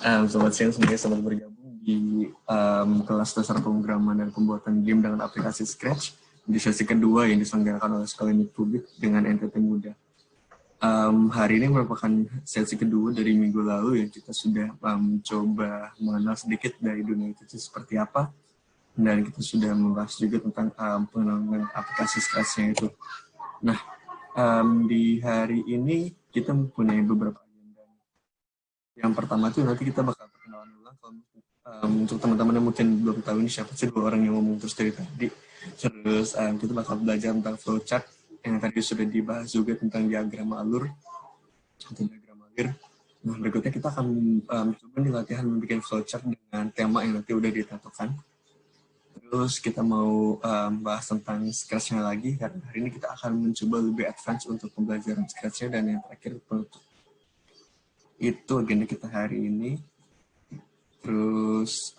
Selamat siang semuanya, selamat bergabung di kelas dasar pemrograman dan pembuatan game dengan aplikasi Scratch di sesi kedua yang diselenggarakan oleh Sekolah Ilmu Publik dengan NTT Muda. Hari ini merupakan sesi kedua dari minggu lalu yang kita sudah coba mengenal sedikit dari dunia itu seperti apa, dan kita sudah membahas juga tentang pengenalan aplikasi Scratch-nya itu. Nah, di hari ini kita mempunyai beberapa agenda. Yang pertama itu nanti kita bakal perkenalan ulang. Untuk teman-teman yang mungkin belum tahu ini siapa sih dua orang yang ngomong terus dari tadi. Terus kita bakal belajar tentang flowchart yang tadi sudah dibahas juga tentang diagram alur atau diagram alir. Nah, berikutnya kita akan coba di latihan membuat flowchart dengan tema yang nanti udah ditentukan. Terus kita mau bahas tentang Scratch-nya lagi, karena hari ini kita akan mencoba lebih advance untuk pembelajaran Scratch-nya, dan yang terakhir penutup. Itu agenda kita hari ini. Terus,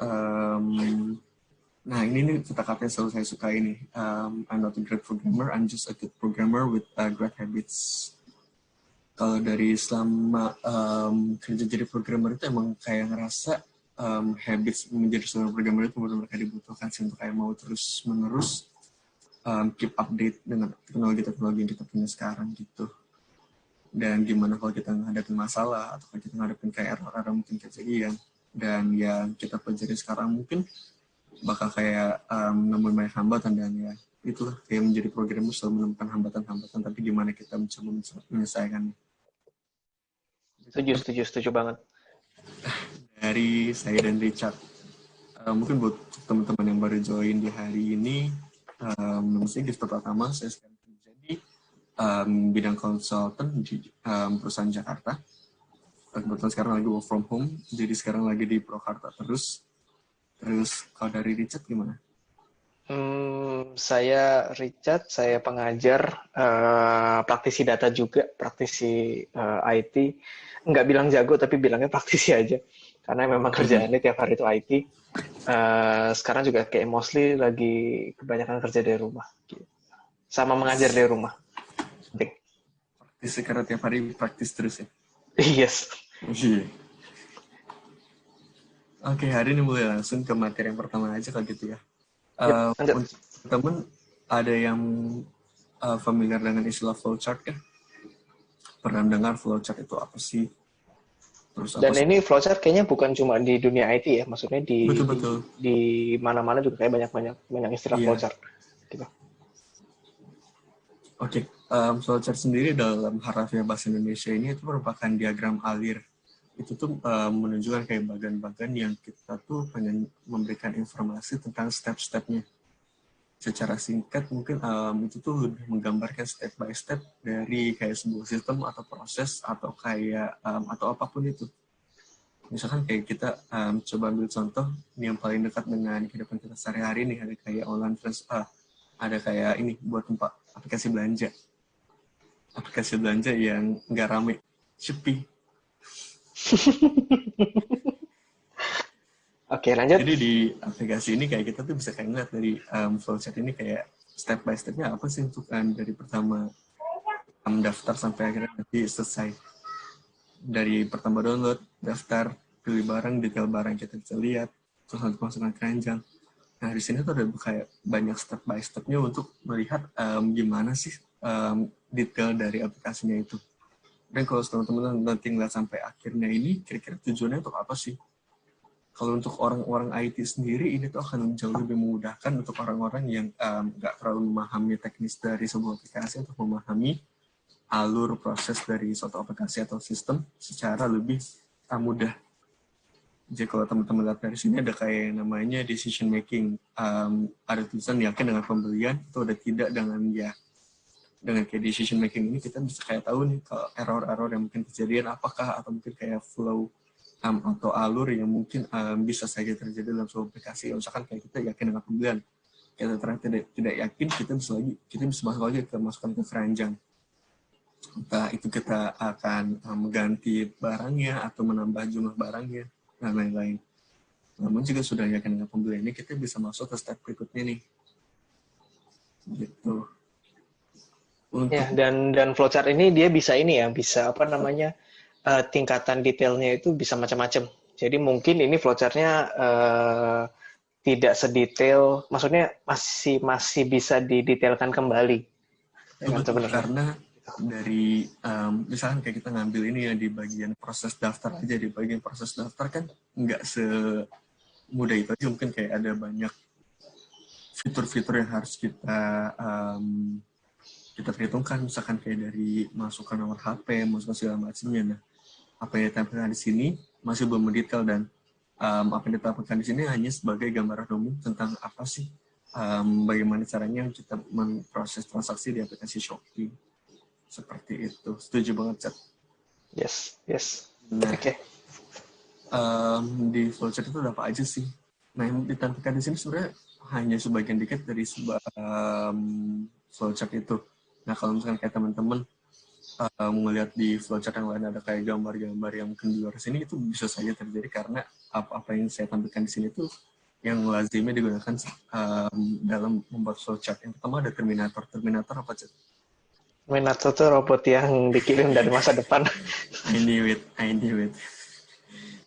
nah ini nih kata-kata yang selalu saya suka ini. I'm not a great programmer, I'm just a good programmer with great habits. Kalau dari selama kerja jadi programmer itu emang kayak ngerasa habits menjadi seorang programmer itu benar-benar dibutuhkan sih, untuk kayak mau terus-menerus keep update dengan teknologi-teknologi yang kita punya sekarang gitu. Dan gimana kalau kita menghadapi masalah atau kalau kita menghadapi kayak error-error mungkin kejadian, dan yang kita pelajari sekarang mungkin bakal kayak nemuin banyak hambatan, dan ya itulah kayak menjadi programmer selalu menemukan hambatan-hambatan, tapi gimana kita mencoba menyelesaikannya. Setuju banget. Dari saya dan Richard, mungkin buat teman-teman yang baru join di hari ini, nama saya Gifter Pratama, saya sekarang kerja di bidang konsultan di perusahaan Jakarta. Kebetulan sekarang lagi work from home, jadi sekarang lagi di Purwakarta terus. Terus kalau dari Richard gimana? Saya Richard, saya pengajar, praktisi data juga, praktisi IT. Nggak bilang jago, tapi bilangnya praktisi aja. Karena memang kerjaannya tiap hari itu IT. Sekarang juga kayak mostly lagi kebanyakan kerja dari rumah. Sama mengajar dari rumah. Praktis karena tiap hari praktis terus ya? Yes. Oke, hari ini mulai langsung ke materi yang pertama aja kalau gitu ya. Untuk teman ada yang familiar dengan istilah flowchart kan? Pernah dengar flowchart itu apa sih? Terus Dan ini flowchart kayaknya bukan cuma di dunia IT ya, maksudnya betul. di mana-mana juga kayak banyak istilah flowchart. Gitu. Oke, flowchart sendiri dalam harafiah bahasa Indonesia ini itu merupakan diagram alir. Itu tuh menunjukkan kayak bagian-bagian yang kita tuh pengen memberikan informasi tentang step-stepnya. Secara singkat mungkin itu tuh lebih menggambarkan step by step dari kayak sebuah sistem atau proses atau kayak atau apapun itu. Misalkan kayak kita coba ambil contoh yang paling dekat dengan kehidupan kita sehari-hari nih, ada kayak online ada kayak ini buat tempat aplikasi belanja yang nggak rame, Shopee. Oke, lanjut. Jadi di aplikasi ini kayak kita tuh bisa kayak ngeliat dari flowchart ini kayak step by stepnya apa sih untuk dari pertama daftar sampai akhirnya nanti selesai. Dari pertama download, daftar, pilih barang, detail barang kita bisa lihat, terus nanti masukkan keranjang. Nah di sini tuh ada kayak banyak step by stepnya untuk melihat gimana sih detail dari aplikasinya itu. Dan kalau teman-teman nanti ngeliat sampai akhirnya ini, kira-kira tujuannya untuk apa sih? Kalau untuk orang-orang IT sendiri, ini tuh akan jauh lebih memudahkan untuk orang-orang yang nggak terlalu memahami teknis dari sebuah aplikasi, untuk memahami alur proses dari suatu aplikasi atau sistem secara lebih mudah. Jadi kalau teman-teman lihat dari sini ada kayak namanya decision making, ada tulisan yakin dengan pembelian atau ada tidak dengan ya. Dengan kayak decision making ini kita bisa kayak tahu nih kalau error-error yang mungkin kejadian apakah, atau mungkin kayak flow atau alur yang mungkin bisa saja terjadi dalam sebuah aplikasi. Misalkan kayak kita yakin dengan pembelian, kita ternyata tidak yakin, kita bisa masuk lagi ke masukkan ke keranjang. Entah itu kita akan mengganti barangnya atau menambah jumlah barangnya dan lain-lain. Namun jika sudah yakin dengan pembelian ini, kita bisa masuk ke step berikutnya nih. Gitu. Ya, dan flowchart ini dia bisa tingkatan detailnya itu bisa macam-macam. Jadi mungkin ini flowchart-nya tidak sedetail, maksudnya masih masih bisa didetailkan kembali, ya kan Betul, sebenarnya. karena dari misalkan kayak kita ngambil ini ya di bagian proses daftar aja, di bagian proses daftar kan nggak semudah itu aja, mungkin kayak ada banyak fitur-fitur yang harus kita perhitungkan, misalkan kayak dari masukkan nomor HP, masukkan segala macamnya. Nah, apa yang ditampilkan di sini masih belum mendetail, dan apa yang ditampilkan di sini hanya sebagai gambaran umum tentang apa sih, bagaimana caranya kita memproses transaksi di aplikasi Shopee. Seperti itu. Setuju banget, Chat. Yes, yes. Nah, Oke. di flowchart itu ada apa aja sih? Nah, yang ditampilkan di sini sebenarnya hanya sebagian dikit dari sebuah flowchart itu. Nah, kalau misalkan kayak teman-teman melihat di flowchart yang lain ada kayak gambar-gambar yang mungkin di luar sini, itu bisa saja terjadi karena apa yang saya tampilkan di sini itu yang lazimnya digunakan dalam membuat flowchart. Yang pertama ada Terminator. Terminator apa, Chat? Minato tuh robot yang dikirim dari masa depan. I knew it.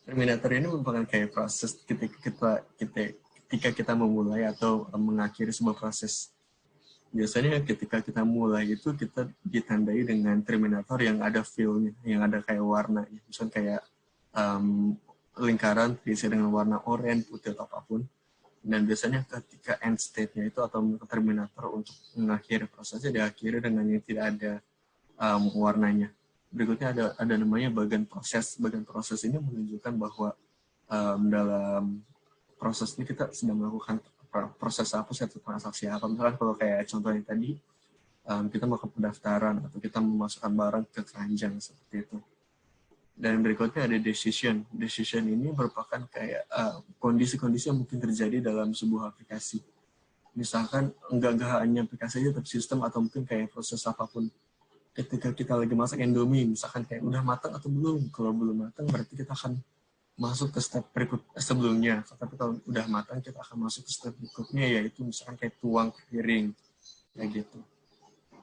Terminator ini merupakan kayak proses ketika kita memulai atau mengakhiri sebuah proses. Biasanya ketika kita mulai itu kita ditandai dengan Terminator yang ada feel-nya, yang ada kayak warnanya. Misalnya kayak lingkaran diisi dengan warna oranye, putih, atau apapun. Dan biasanya ketika end state-nya itu atau Terminator untuk mengakhiri prosesnya diakhiri dengan yang tidak ada warnanya. Berikutnya ada namanya bagian proses. Bagian proses ini menunjukkan bahwa dalam proses ini kita sedang melakukan proses apa sih, atau transaksi apa. Misalkan kalau kayak contohnya tadi, kita melakukan pendaftaran atau kita memasukkan barang ke keranjang, seperti itu. Dan berikutnya ada decision. Decision ini merupakan kayak kondisi-kondisi yang mungkin terjadi dalam sebuah aplikasi. Misalkan enggak hanya aplikasi aja, tapi sistem atau mungkin kayak proses apapun. Ketika kita lagi masak Indomie, misalkan kayak udah matang atau belum. Kalau belum matang berarti kita akan masuk ke step berikut sebelumnya. Tapi kalau udah matang kita akan masuk ke step berikutnya, yaitu misalkan kayak tuang ke piring, kayak gitu.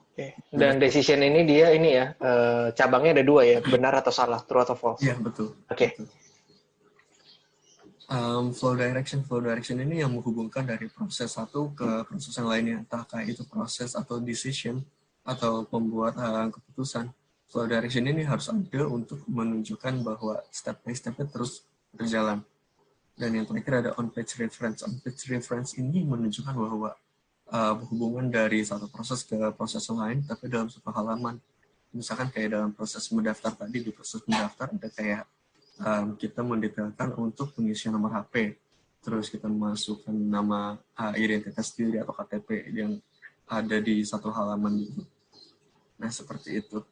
Oke. Dan decision ini dia ini ya, cabangnya ada dua ya, benar atau salah, true atau false. Iya, betul. Oke. Betul. Flow direction ini yang menghubungkan dari proses satu ke proses yang lainnya, entah kayak itu proses atau decision atau pembuat keputusan. Flow direction ini harus ada untuk menunjukkan bahwa step by step-nya terus berjalan. Dan yang terakhir ada on-page reference. On-page reference ini menunjukkan bahwa hubungan dari satu proses ke proses lain, tapi dalam satu halaman. Misalkan kayak dalam proses mendaftar tadi, di proses mendaftar ada kayak kita mendetailkan untuk pengisian nomor HP, terus kita memasukkan nama identitas diri atau KTP yang ada di satu halaman gitu. Nah, seperti itu.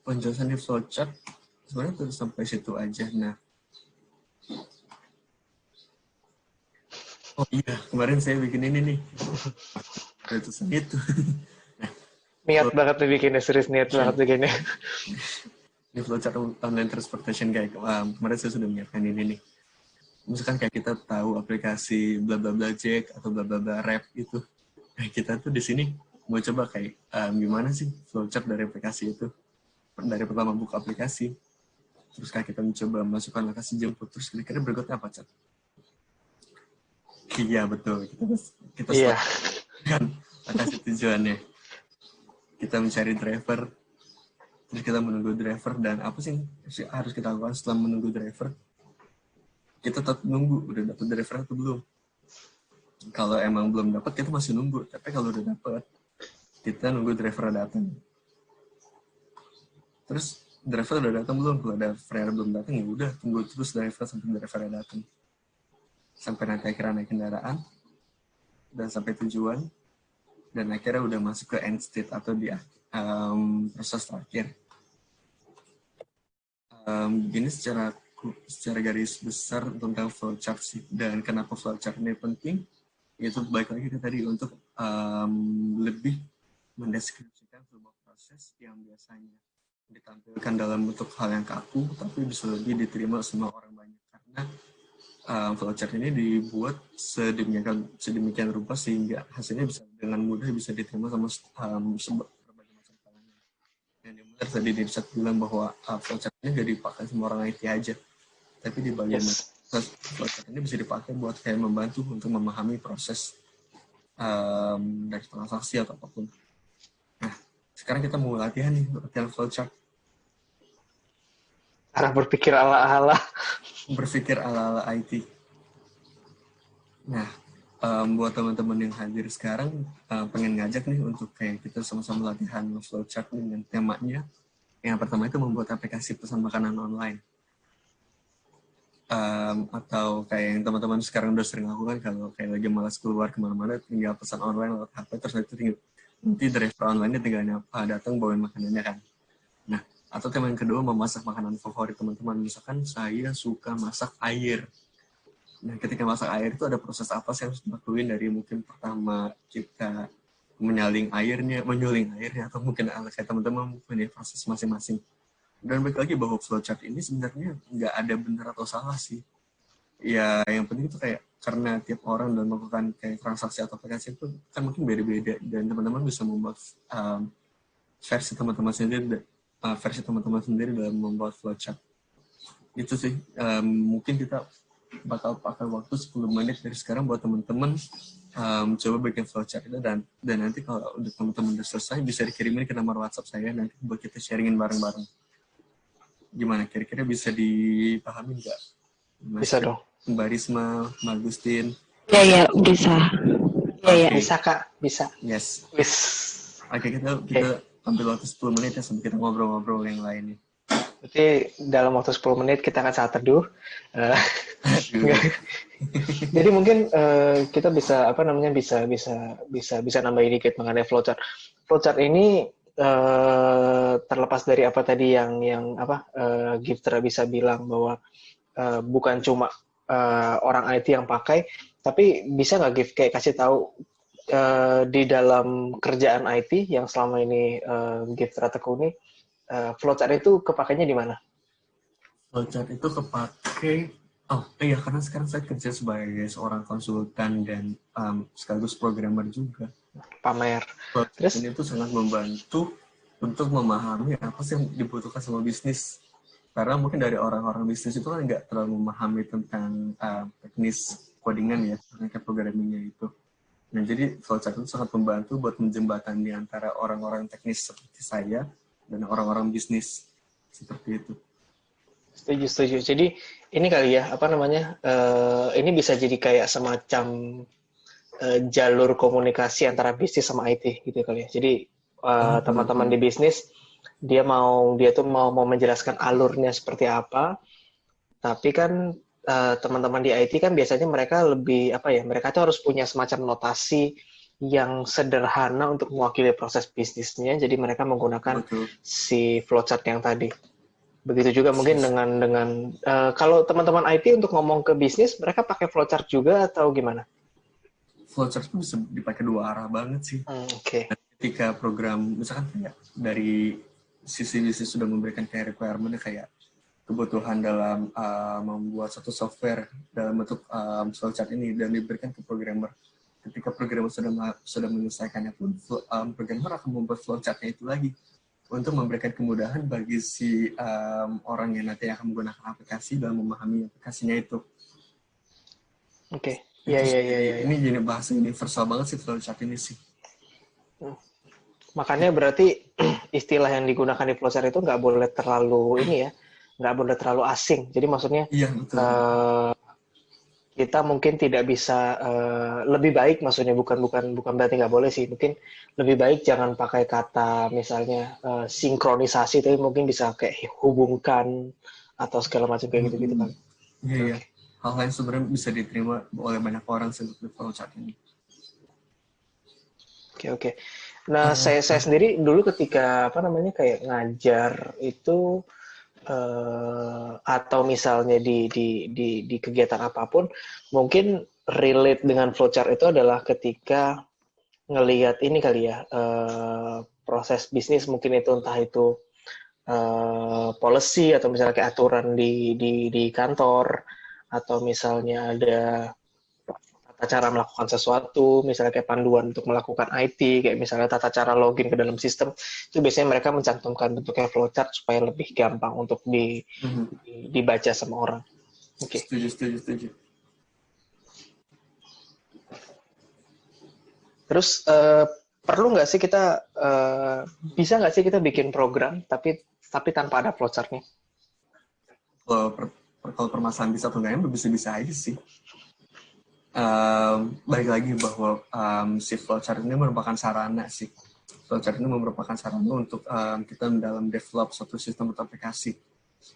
Penjelasan di flowchart sebenarnya terus sampai situ aja. Nah, oh iya, kemarin saya bikin ini nih. Ratusan itu. Niat banget nih bikinnya, serius niat banget bikinnya. Ini flowchart online transportation kayak kemarin saya sudah menyiapkan ini nih. Misalkan kayak kita tahu aplikasi bla bla bla Jack atau bla bla bla Rap itu. Nah, kita tuh di sini mau coba kayak gimana sih flowchart dari aplikasi itu. Dari pertama buka aplikasi, terus kayak kita mencoba masukkan lokasi jemput, terus kira-kira berikutnya apa, Chat? Iya, betul. Kita Iya. kan lokasi tujuannya. Kita mencari driver, terus kita menunggu driver, dan apa sih harus kita lakukan setelah menunggu driver? Kita tetap nunggu, udah dapet driver atau belum. Kalau emang belum dapat, kita masih nunggu. Tapi kalau udah dapat, kita nunggu driver datang. Terus driver udah datang belum? Kalau driver belum datang, ya udah tunggu terus driver sampai driver datang. Sampai nanti akhirnya naik kendaraan dan sampai tujuan, dan akhirnya udah masuk ke end state atau di proses terakhir. Gini secara garis besar tentang flowchart sih, dan kenapa flowchart ini penting, itu baik lagi tadi untuk lebih mendeskripsikan sebuah proses yang biasanya ditampilkan dalam bentuk hal yang kaku, tapi bisa lebih diterima sama orang banyak, karena flowchart ini dibuat sedemikian rupa sehingga hasilnya bisa dengan mudah bisa diterima sama berbagai macam kalangan. Dan yang benar tadi Dirsat bilang bahwa flowchart ini jadi dipakai semua orang IT aja, tapi di bagian flowchart ini bisa dipakai buat kayak membantu untuk memahami proses dari transaksi atau apapun. Nah, sekarang kita mau latihan nih, latihan flowchart. Cara berpikir ala-ala. Berpikir ala-ala IT. Nah, buat teman-teman yang hadir sekarang, pengen ngajak nih untuk kayak kita sama-sama latihan flowchart dengan temanya. Yang pertama itu membuat aplikasi pesan makanan online. Atau kayak yang teman-teman sekarang udah sering lakukan kalau kayak lagi malas keluar kemana-mana, tinggal pesan online lewat HP, terus nanti driver online-nya tinggal datang bawain makanannya kan. Nah, atau tema yang kedua, memasak makanan favorit teman-teman. Misalkan saya suka masak air. Nah, ketika masak air itu ada proses apa sih yang harus dilakuin dari mungkin pertama kita menyuling airnya, atau mungkin kayak teman-teman punya proses masing-masing. Dan balik lagi bahwa flowchart ini sebenarnya nggak ada benar atau salah sih. Ya, yang penting itu kayak karena tiap orang dalam melakukan kayak transaksi atau aplikasi itu kan mungkin beda-beda, dan teman-teman bisa membuat versi teman-teman sendiri dalam membuat flowchart. Itu sih, mungkin kita bakal pakai waktu 10 menit dari sekarang buat teman-teman coba bikin flowchart itu, dan nanti kalau udah teman-teman udah selesai bisa dikirimin ke nomor WhatsApp saya, nanti buat kita sharingin bareng-bareng. Gimana kira-kira bisa dipahami nggak? Bisa dong. Mbak Risma, Mbak Agustin. Ya, bisa. Ya, bisa Kak, bisa. Yes. Oke, kita ambil waktu 10 menit ya sampai kita ngobrol-ngobrol yang lainnya. Jadi dalam waktu 10 menit kita akan saat teduh. Jadi mungkin kita bisa bisa nambahin dikit mengenai flowchart. Flowchart ini terlepas dari apa tadi yang Giftra bisa bilang bahwa bukan cuma orang IT yang pakai, tapi bisa nggak Gift kayak kasih tahu di dalam kerjaan IT yang selama ini Giftra tekuni, flowchart itu kepakainya di mana? Flowchart itu kepake, karena sekarang saya kerja sebagai seorang konsultan dan sekaligus programmer juga. Pamer. Terus ini tuh sangat membantu untuk memahami apa sih yang dibutuhkan sama bisnis. Karena mungkin dari orang-orang bisnis itu kan nggak terlalu memahami tentang teknis codingan ya, tentang programmingnya itu. Nah, jadi flowchart itu sangat membantu buat menjembatani antara orang-orang teknis seperti saya dan orang-orang bisnis seperti itu. Setuju. Jadi ini kali ya, ini bisa jadi kayak semacam jalur komunikasi antara bisnis sama IT gitu kali ya. Jadi teman-teman di bisnis dia tuh mau menjelaskan alurnya seperti apa, tapi kan teman-teman di IT kan biasanya mereka mereka tuh harus punya semacam notasi yang sederhana untuk mewakili proses bisnisnya, jadi mereka menggunakan si flowchart yang tadi. Begitu juga mungkin dengan kalau teman-teman IT untuk ngomong ke bisnis, mereka pakai flowchart juga atau gimana? Flowchart itu bisa dipakai dua arah banget sih. Oke. Ketika program, misalkan kayak dari sisi bisnis sudah memberikan kayak requirement kayak kebutuhan dalam membuat satu software dalam bentuk flowchart ini dan diberikan ke programmer. Ketika programmer sudah menyelesaikannya pun, programmer akan membuat flowchart-nya itu lagi untuk memberikan kemudahan bagi si orang yang nanti akan menggunakan aplikasi dalam memahami aplikasinya itu. Oke. Ini jadi bahasa universal banget sih flowchart ini sih. Makanya berarti istilah yang digunakan di flowchart itu nggak boleh terlalu nggak boleh terlalu asing. Jadi maksudnya kita mungkin tidak bisa lebih baik, maksudnya bukan berarti nggak boleh sih. Mungkin lebih baik jangan pakai kata misalnya sinkronisasi, tapi mungkin bisa kayak hubungkan atau segala macam kayak gitu-gitu kan. Iya. Hal lain sebenarnya bisa diterima oleh banyak orang sebut flowchart ini. Oke. Nah, saya sendiri dulu ketika kayak ngajar itu atau misalnya di kegiatan apapun, mungkin relate dengan flowchart itu adalah ketika ngelihat ini kali ya, proses bisnis, mungkin itu entah itu policy atau misalnya kayak aturan di kantor, atau misalnya ada tata cara melakukan sesuatu, misalnya kayak panduan untuk melakukan IT, kayak misalnya tata cara login ke dalam sistem, itu biasanya mereka mencantumkan bentuknya flowchart supaya lebih gampang untuk Mhm. dibaca sama orang. Oke. Setuju, setuju, setuju. Terus perlu nggak sih kita bisa nggak sih kita bikin program tapi tanpa ada flowchartnya? Kalau permasalahan bisa atau enggaknya bisa-bisa aja sih. Balik lagi bahwa si flowchart ini merupakan sarana sih. Flowchart ini merupakan sarana untuk kita dalam develop suatu sistem atau aplikasi.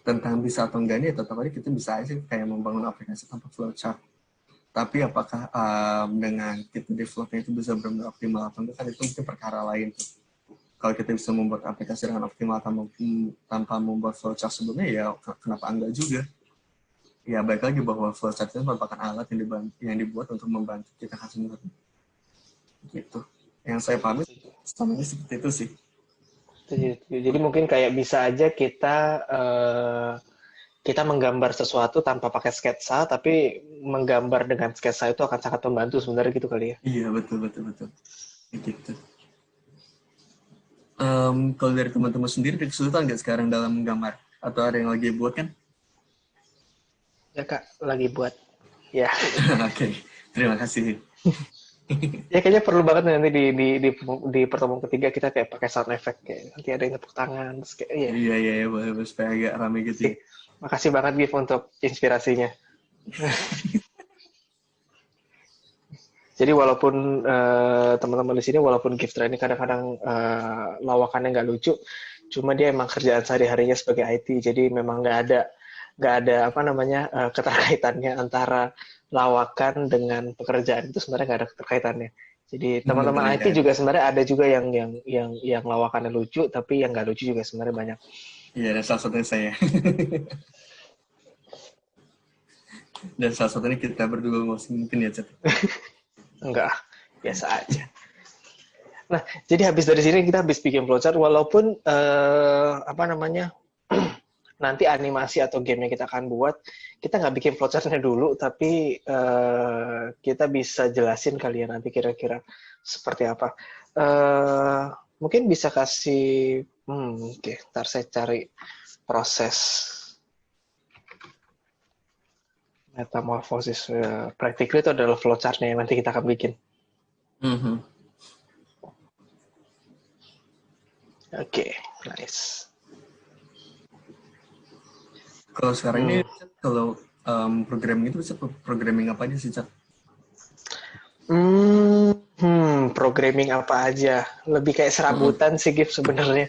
Tentang bisa atau enggaknya, tetap aja kita bisa aja kayak membangun aplikasi tanpa flowchart. Tapi apakah dengan kita developnya itu bisa benar-benar optimal atau enggak, kan itu mungkin perkara lain tuh. Kalau kita bisa membuat aplikasi dengan optimal tanpa membuat flowchart sebelumnya, ya kenapa enggak juga. Ya baik lagi bahwa flowchart itu merupakan alat yang dibuat untuk membantu kita customer gitu. Yang saya pahami selama seperti itu sih. Jadi mungkin kayak bisa aja kita menggambar sesuatu tanpa pakai sketsa, tapi menggambar dengan sketsa itu akan sangat membantu sebenarnya gitu kali ya. Iya, betul, betul, betul. Gitu. Kalau dari teman-teman sendiri, ada kesulitan nggak sekarang dalam menggambar? Atau ada yang lagi buat kan? Ya Kak, lagi buat. Ya, Oke, terima kasih. ya kayaknya perlu banget nanti di pertemuan ketiga kita kayak pakai sound effect kayak nanti ada yang tepuk tangan terus kayak iya. Iya, iya, iya, boleh, supaya agak rame gitu ya. Oke. Makasih banget Gif untuk inspirasinya. Jadi walaupun teman-teman di sini walaupun Giftra ini kadang-kadang lawakannya nggak lucu, cuma dia emang kerjaan sehari-harinya sebagai IT, jadi memang nggak ada apa namanya keterkaitannya antara lawakan dengan pekerjaan itu sebenarnya nggak ada keterkaitannya. Jadi Betul, teman-teman iya. IT juga sebenarnya ada juga yang lawakannya lucu, tapi yang nggak lucu juga sebenarnya banyak. Iya, dan salah satunya saya. Dan salah satunya kita berdua mungkin ya, Chat. Enggak, biasa aja. Nah, jadi habis dari sini kita habis bikin flowchart, walaupun apa namanya nanti animasi atau game yang kita akan buat, kita nggak bikin flowchartnya dulu, tapi kita bisa jelasin kali ya nanti kira-kira seperti apa. Mungkin bisa kasih, oke, ntar saya cari proses metamorfosis. Practically itu adalah flowchartnya yang nanti kita akan bikin. Mhm. Oke, nice. Kalau sekarang ini, kalau programming itu bisa programming apa aja sih, Chat? Programming apa aja? Lebih kayak serabutan sih, Gif sebenarnya.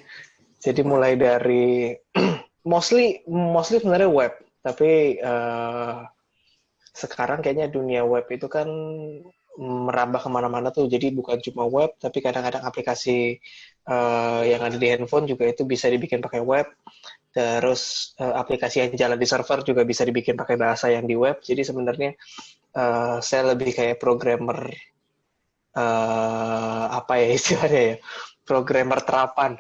Jadi mulai dari mostly sebenarnya web, tapi sekarang kayaknya dunia web itu kan merambah kemana-mana tuh. Jadi bukan cuma web, tapi kadang-kadang aplikasi yang ada di handphone juga itu bisa dibikin pakai web. Terus aplikasi yang jalan di server juga bisa dibikin pakai bahasa yang di web. Jadi sebenarnya saya lebih kayak programmer apa ya istilahnya ya, programmer terapan.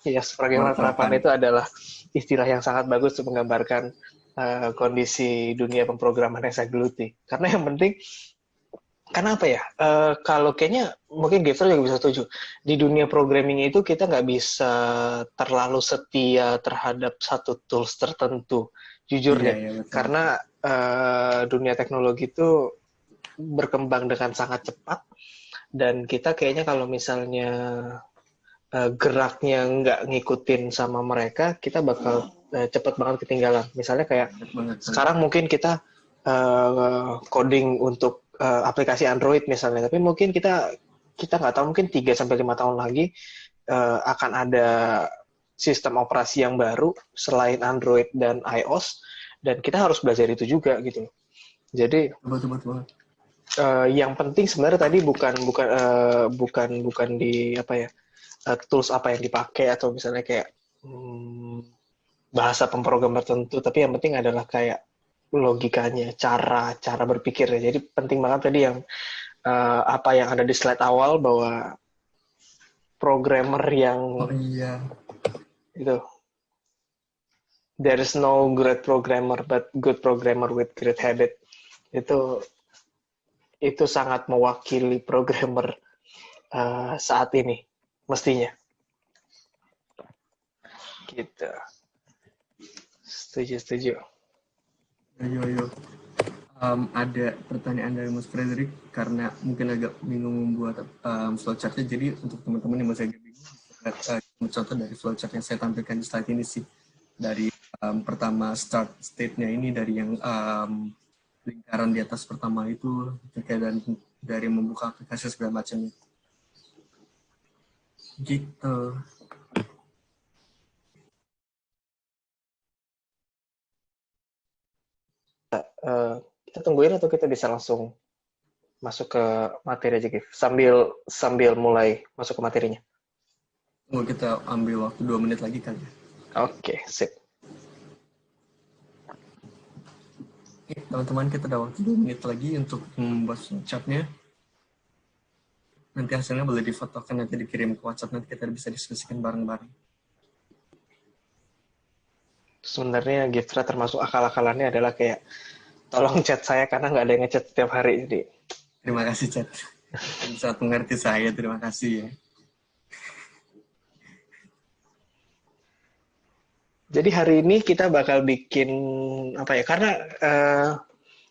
Yes, programmer terapan Penerapan. itu adalah istilah yang sangat bagus untuk menggambarkan kondisi dunia pemrograman yang saya geluti. Karena yang penting, karena apa ya? Kalau kayaknya mungkin Gaffer juga bisa setuju. Di dunia programming itu kita nggak bisa terlalu setia terhadap satu tools tertentu. Jujur Iya, deh, iya, betul. karena dunia teknologi itu berkembang dengan sangat cepat dan kita kayaknya kalau misalnya geraknya nggak ngikutin sama mereka, kita bakal cepet banget ketinggalan. Misalnya kayak Banget, banget. sekarang mungkin kita coding untuk aplikasi Android misalnya, tapi mungkin kita nggak tahu mungkin 3 sampai 5 tahun lagi akan ada sistem operasi yang baru selain Android dan iOS dan kita harus belajar itu juga gitu. Jadi Betul, betul banget. yang penting sebenarnya tadi bukan di apa ya tools apa yang dipakai atau misalnya kayak bahasa pemrograman tertentu, tapi yang penting adalah kayak logikanya, cara berpikirnya. Jadi penting banget tadi yang apa yang ada di slide awal bahwa programmer yang Oh iya. itu there is no great programmer but good programmer with great habit itu itu sangat mewakili programmer saat ini, mestinya. Gitu. Setuju. Yo. Ada pertanyaan dari Mas Frederick karena mungkin agak bingung membuat flowchartnya. Jadi untuk teman-teman yang masih agak bingung, contoh dari flowchart yang saya tampilkan di slide ini sih. Dari pertama start state-nya ini dari yang lingkaran di atas pertama itu, dan dari membuka aplikasi segala macamnya. Gitu. Kita tungguin atau kita bisa langsung masuk ke materi aja, Gif? Sambil mulai masuk ke materinya. Oh, kita ambil waktu 2 menit lagi kali ya. Oke, sip. Oke, teman-teman, kita ada waktu 2 menit lagi untuk membuat chatnya. Nanti hasilnya boleh difotokan, nanti dikirim ke WhatsApp, nanti kita bisa diskusikan bareng-bareng. Sebenarnya Giftra termasuk akal-akalannya adalah kayak, tolong chat saya karena nggak ada yang ngechat setiap hari. Jadi Terima kasih, Chat. Bisa mengerti saya, terima kasih ya. Jadi hari ini kita bakal bikin apa ya?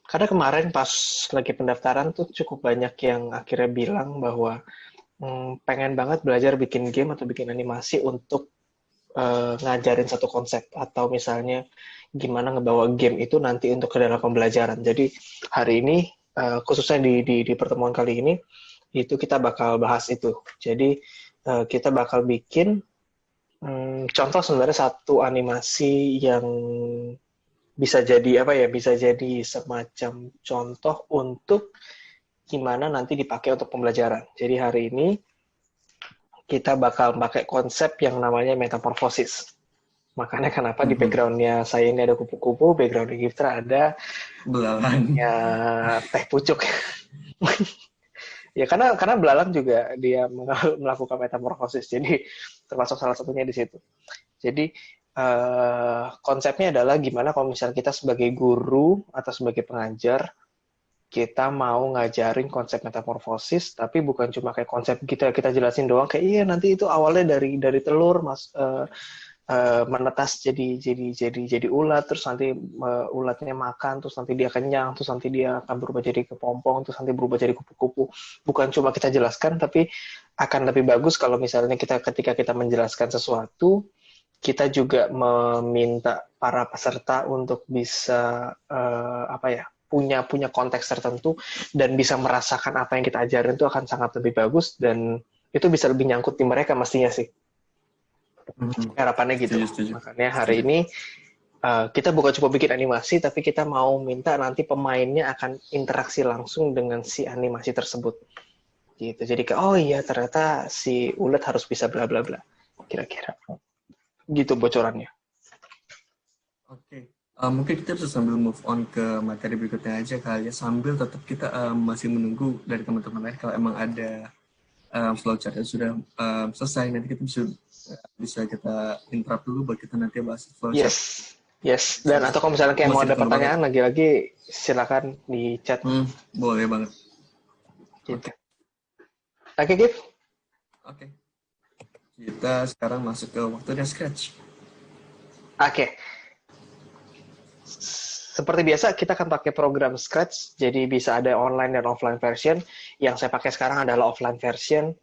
Karena kemarin pas lagi pendaftaran tuh cukup banyak yang akhirnya bilang bahwa pengen banget belajar bikin game atau bikin animasi untuk ngajarin satu konsep, atau misalnya gimana ngebawa game itu nanti untuk ke dalam pembelajaran. Jadi hari ini khususnya di pertemuan kali ini itu kita bakal bahas itu. Jadi kita bakal bikin contoh sebenarnya satu animasi yang bisa jadi apa ya? Bisa jadi semacam contoh untuk gimana nanti dipakai untuk pembelajaran. Jadi hari ini kita bakal pakai konsep yang namanya metamorfosis. Makanya kenapa di background-nya saya ini ada kupu-kupu, background-nya Giftra ada Belalang. ya teh pucuk. Ya karena belalang juga dia melakukan metamorfosis. Jadi termasuk salah satunya di situ. Jadi konsepnya adalah gimana kalau misalnya kita sebagai guru atau sebagai pengajar kita mau ngajarin konsep metamorfosis, tapi bukan cuma kayak konsep kita jelasin doang kayak iya nanti itu awalnya dari telur menetas jadi ulat, terus nanti ulatnya makan, terus nanti dia kenyang, terus nanti dia akan berubah jadi kepompong, terus nanti berubah jadi kupu-kupu. Bukan cuma kita jelaskan, tapi akan lebih bagus kalau misalnya ketika kita menjelaskan sesuatu, kita juga meminta para peserta untuk bisa punya konteks tertentu dan bisa merasakan apa yang kita ajarin itu akan sangat lebih bagus dan itu bisa lebih nyangkut di mereka mestinya sih. Harapannya gitu. Setuju. Makanya hari ini kita bukan cuma bikin animasi, tapi kita mau minta nanti pemainnya akan interaksi langsung dengan si animasi tersebut. Gitu. Jadi kayak oh iya ternyata si ulet harus bisa bla bla bla. Kira-kira. Gitu bocorannya. Oke. Mungkin kita bisa sambil move on ke materi berikutnya aja kali ya, sambil tetap kita masih menunggu dari teman-teman lain kalau emang ada flowchart yang sudah selesai, nanti kita bisa kita interrupt dulu buat kita nanti bahas flowchart. Yes. Dan atau kalau misalnya kayak mau ada pertanyaan lagi-lagi silakan di chat. Boleh banget. Gitu. Oke, Gif. Oke. Kita sekarang masuk ke waktunya Scratch. Oke. Seperti biasa, kita akan pakai program Scratch, jadi bisa ada online dan offline version. Yang saya pakai sekarang adalah offline version.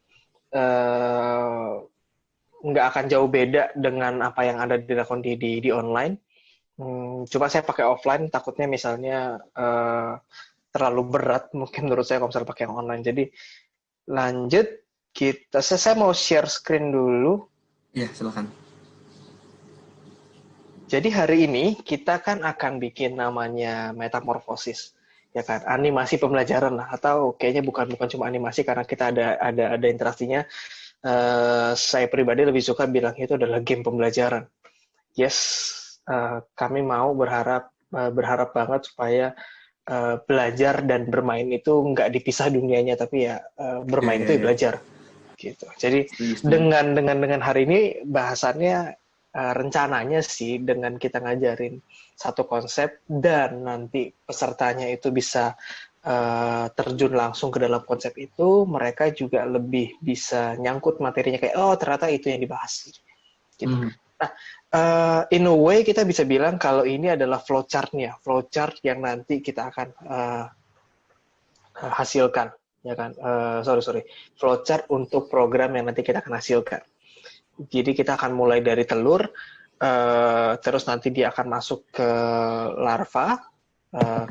Nggak akan jauh beda dengan apa yang ada di online. Cuma saya pakai offline, takutnya misalnya terlalu berat, mungkin menurut saya kalau misalnya pakai yang online. Jadi lanjut, saya mau share screen dulu. Iya, silakan. Jadi hari ini kita kan akan bikin namanya metamorfosis, ya kan? Animasi pembelajaran lah, atau kayaknya bukan cuma animasi karena kita ada interaksinya. Saya pribadi lebih suka bilang itu adalah game pembelajaran. Yes, kami mau berharap banget supaya belajar dan bermain itu nggak dipisah dunianya, tapi ya bermain itu belajar. Gitu. Jadi dengan hari ini bahasannya rencananya sih dengan kita ngajarin satu konsep dan nanti pesertanya itu bisa terjun langsung ke dalam konsep itu, mereka juga lebih bisa nyangkut materinya kayak oh ternyata itu yang dibahas gitu. Nah, in a way kita bisa bilang kalau ini adalah flowchart-nya, flowchart yang nanti kita akan hasilkan, ya kan? Flowchart untuk program yang nanti kita akan hasilkan. Jadi kita akan mulai dari telur, terus nanti dia akan masuk ke larva.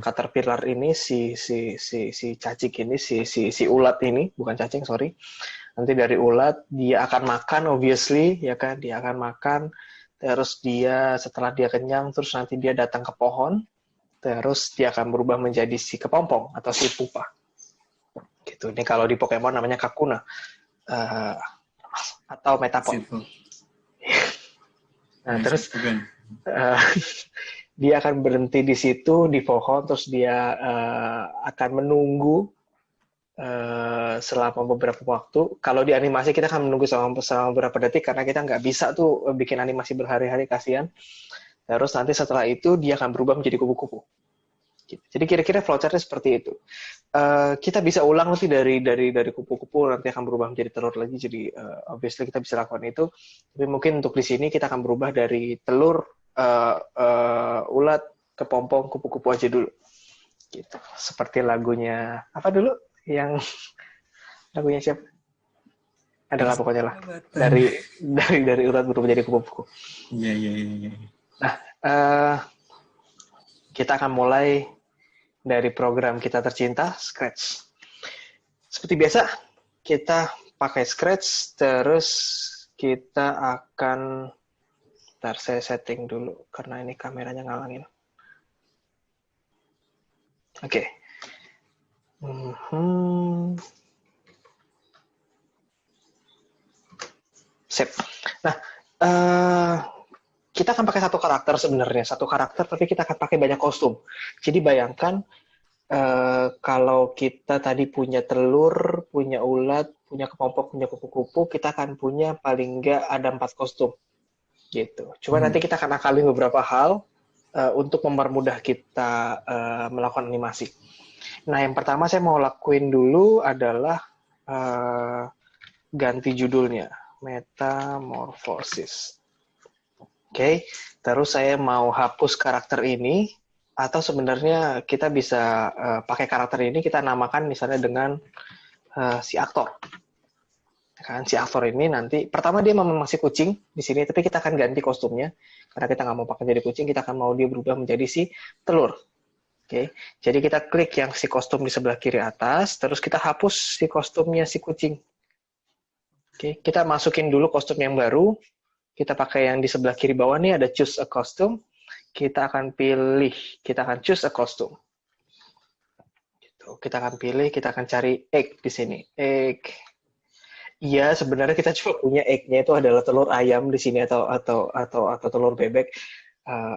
Caterpillar ini si cacing ini si ulat ini, bukan cacing, sorry. Nanti dari ulat dia akan makan, obviously, ya kan? Dia akan makan, terus dia setelah dia kenyang, terus nanti dia datang ke pohon, terus dia akan berubah menjadi si kepompong atau si pupa. Gitu. Ini kalau di Pokemon namanya Kakuna atau Metapod. Nah, terus dia akan berhenti di situ di pohon, terus dia akan menunggu selama beberapa waktu. Kalau di animasi kita akan menunggu selama beberapa detik karena kita nggak bisa tuh bikin animasi berhari-hari, kasihan. Terus nanti setelah itu dia akan berubah menjadi kupu-kupu. Jadi kira-kira flowchartnya seperti itu. Kita bisa ulang nanti dari kupu-kupu nanti akan berubah menjadi telur lagi. Jadi obviously kita bisa lakukan itu. Tapi mungkin untuk di sini kita akan berubah dari telur ulat ke pompong kupu-kupu aja dulu. Gitu. Seperti lagunya apa dulu? Yang lagunya siapa? Adalah pokoknya lah. Dari ulat berubah menjadi kupu-kupu. Iya. Nah, kita akan mulai dari program kita tercinta, Scratch. Seperti biasa, kita pakai Scratch, terus kita akan... Bentar, saya setting dulu, karena ini kameranya ngalangin. Oke. Sip. Nah, kita akan pakai satu karakter sebenarnya, tapi kita akan pakai banyak kostum. Jadi bayangkan kalau kita tadi punya telur, punya ulat, punya kepompong, punya kupu-kupu, kita akan punya paling nggak ada 4 kostum. Gitu. Cuma nanti kita akan akalin beberapa hal untuk mempermudah kita melakukan animasi. Nah, yang pertama saya mau lakuin dulu adalah ganti judulnya, Metamorphosis. Oke, terus saya mau hapus karakter ini, atau sebenarnya kita bisa pakai karakter ini kita namakan misalnya dengan si aktor. Kan si aktor ini nanti pertama dia memang masih kucing di sini, tapi kita akan ganti kostumnya karena kita nggak mau pakai jadi kucing, kita akan mau dia berubah menjadi si telur. Oke, jadi kita klik yang si kostum di sebelah kiri atas, terus kita hapus si kostumnya si kucing. Oke, kita masukin dulu kostum yang baru. Kita pakai yang di sebelah kiri bawah nih ada choose a costume. Kita akan choose a costume. Gitu. Kita akan pilih, kita akan cari egg di sini. Egg. Iya, sebenarnya kita juga punya egg-nya itu adalah telur ayam di sini atau telur bebek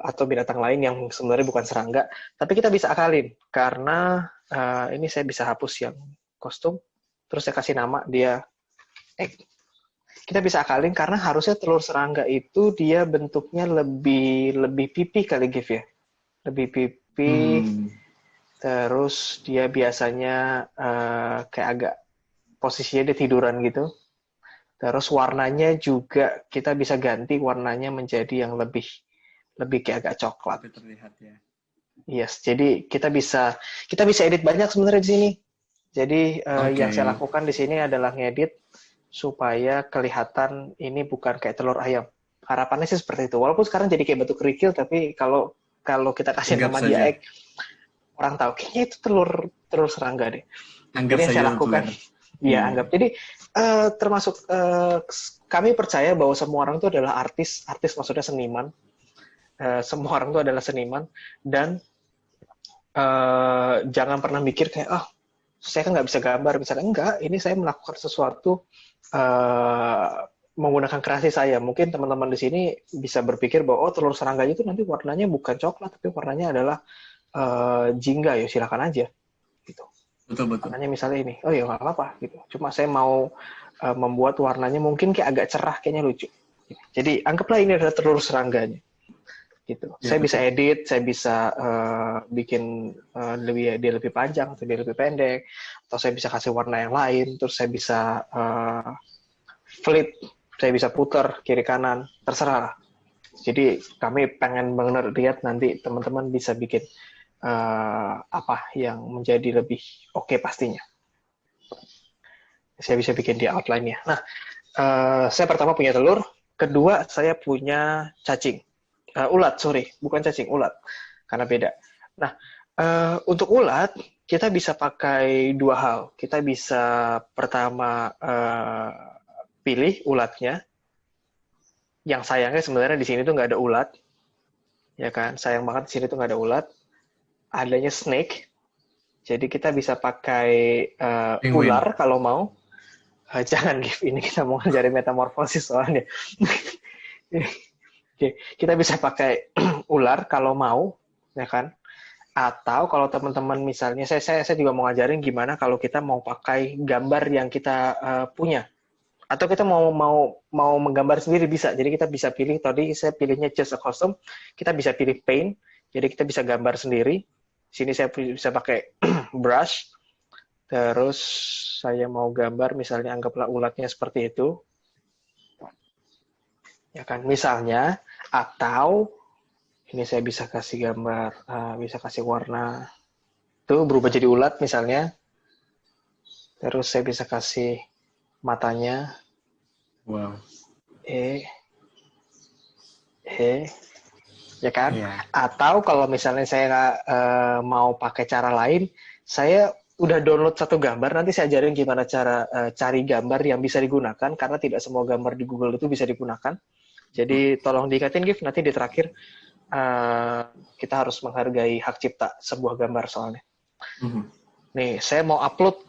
atau binatang lain yang sebenarnya bukan serangga. Tapi kita bisa akalin karena ini saya bisa hapus yang kostum, terus saya kasih nama dia egg. Kita bisa akalin karena harusnya telur serangga itu dia bentuknya lebih pipih kali Gif ya. Lebih pipih. Terus dia biasanya kayak agak posisinya dia tiduran gitu. Terus warnanya juga kita bisa ganti warnanya menjadi yang lebih kayak agak coklat. Lebih terlihat ya. Yes, jadi kita bisa edit banyak sebenarnya di sini. Jadi yang saya lakukan di sini adalah ngedit supaya kelihatan ini bukan kayak telur ayam. Harapannya sih seperti itu. Walaupun sekarang jadi kayak batu kerikil, tapi kalau kita kasih nama dia egg, orang tahu kayaknya itu telur serangga deh. Anggap saja saya lakukan. Iya, anggap. Jadi termasuk kami percaya bahwa semua orang itu adalah artis maksudnya seniman. Semua orang itu adalah seniman dan jangan pernah mikir kayak saya kan nggak bisa gambar misalnya. Enggak, ini saya melakukan sesuatu menggunakan kreasi saya. Mungkin teman-teman di sini bisa berpikir bahwa telur serangga itu nanti warnanya bukan coklat tapi warnanya adalah jingga, ya silakan aja gitu. Betul. Warnanya misalnya ini, oh ya nggak apa-apa gitu. Cuma saya mau membuat warnanya mungkin kayak agak cerah, kayaknya lucu. Jadi anggaplah ini adalah telur serangganya. gitu. Ya, Saya bisa betul. edit, saya bisa bikin dia lebih panjang atau dia lebih pendek, atau saya bisa kasih warna yang lain, terus saya bisa flip, saya bisa putar kiri kanan, terserah. Jadi kami pengen banget lihat nanti teman-teman bisa bikin apa yang menjadi lebih oke pastinya. Saya bisa bikin di outline-nya. Nah, saya pertama punya telur, kedua saya punya cacing. Ulat, sorry, bukan cacing, ulat. Karena beda. Nah, untuk ulat, kita bisa pakai dua hal. Kita bisa pertama pilih ulatnya. Yang sayangnya sebenarnya di sini tuh nggak ada ulat. Ya kan, sayang banget di sini tuh nggak ada ulat. Adanya snake. Jadi kita bisa pakai Penguin. ular kalau mau. Jangan, Gif. Ini kita mau ngajarin metamorfosis soalnya. Oke, kita bisa pakai ular kalau mau, ya kan? Atau kalau teman-teman misalnya, saya juga mau ngajarin gimana kalau kita mau pakai gambar yang kita punya. Atau kita mau menggambar sendiri bisa. Jadi kita bisa pilih, tadi saya pilihnya just a custom, kita bisa pilih paint, jadi kita bisa gambar sendiri. Sini saya bisa pakai brush, terus saya mau gambar, misalnya anggaplah ulatnya seperti itu. Ya kan, misalnya, atau ini saya bisa kasih gambar, bisa kasih warna, tuh berubah jadi ulat misalnya, terus saya bisa kasih matanya, Wow. eh, ya kan? Iya. Atau kalau misalnya saya mau pakai cara lain, saya udah download satu gambar, nanti saya ajarin gimana cara cari gambar yang bisa digunakan, karena tidak semua gambar di Google itu bisa digunakan. Jadi tolong diingatin, Gif, nanti di terakhir kita harus menghargai hak cipta sebuah gambar soalnya. Nih, saya mau upload,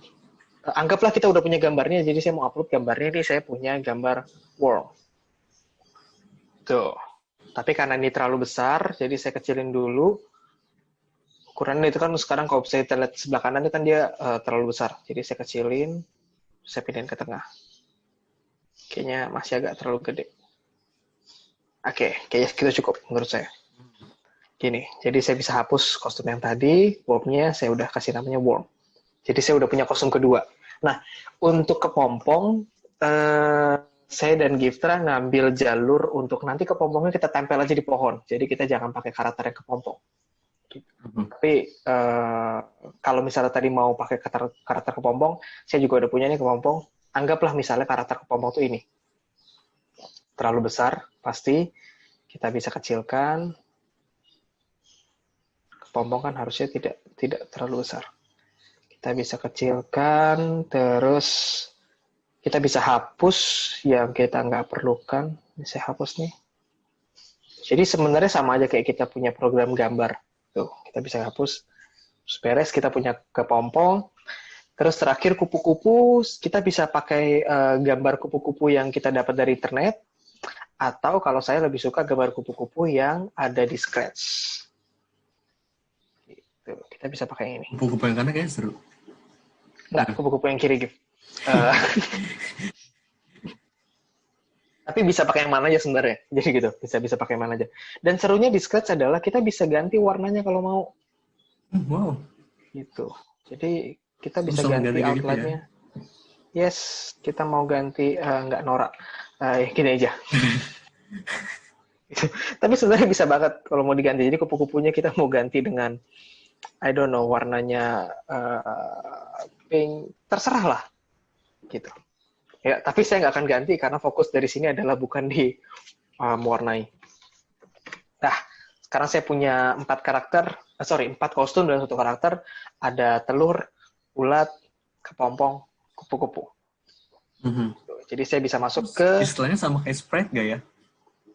anggaplah kita udah punya gambarnya, jadi saya mau upload gambarnya, nih saya punya gambar world. Tuh. Tapi karena ini terlalu besar, jadi saya kecilin dulu. Ukurannya itu kan sekarang kalau saya lihat sebelah kanan itu kan dia terlalu besar. Jadi saya kecilin, saya pindahin ke tengah. Kayaknya masih agak terlalu gede. Oke, kayaknya segitu cukup menurut saya. Gini, jadi saya bisa hapus kostum yang tadi, wormnya saya udah kasih namanya worm. Jadi saya udah punya kostum kedua. Nah, untuk kepompong, saya dan Giftra ngambil jalur untuk nanti kepompongnya kita tempel aja di pohon. Jadi kita jangan pakai karakter yang kepompong. Tapi kalau misalnya tadi mau pakai karakter kepompong, saya juga udah punya nih kepompong. Anggaplah misalnya karakter kepompong tuh ini. Terlalu besar, pasti kita bisa kecilkan. Kepompong kan harusnya tidak terlalu besar. Kita bisa kecilkan, terus kita bisa hapus yang kita nggak perlukan. Saya hapus nih. Jadi sebenarnya sama aja kayak kita punya program gambar. Tuh, kita bisa hapus. Terus beres, kita punya kepompong. Terus terakhir kupu-kupu, kita bisa pakai gambar kupu-kupu yang kita dapat dari internet. Atau kalau saya lebih suka gambar kupu-kupu yang ada di Scratch. Gitu. Kita bisa pakai ini. Kupu-kupu yang kanan kayaknya seru. Nggak, kupu-kupu yang kiri, Gif. Tapi bisa pakai yang mana aja sebenarnya. Jadi gitu, bisa pakai yang mana aja. Dan serunya di Scratch adalah kita bisa ganti warnanya kalau mau. Wow. Gitu. Jadi kita bisa ganti outline-nya. Gitu ya? Yes, kita mau ganti nggak norak. Gini aja. Tapi sebenarnya bisa banget kalau mau diganti. Jadi kupu-kupunya kita mau ganti dengan I don't know, warnanya pink, terserah lah. Gitu. Ya, tapi saya nggak akan ganti karena fokus dari sini adalah bukan di mewarnai. Nah, sekarang saya punya 4 kostum dan 1 karakter. Ada telur, ulat, kepompong, kupu-kupu. Jadi saya bisa masuk ke... Istilahnya sama kayak Sprite nggak ya?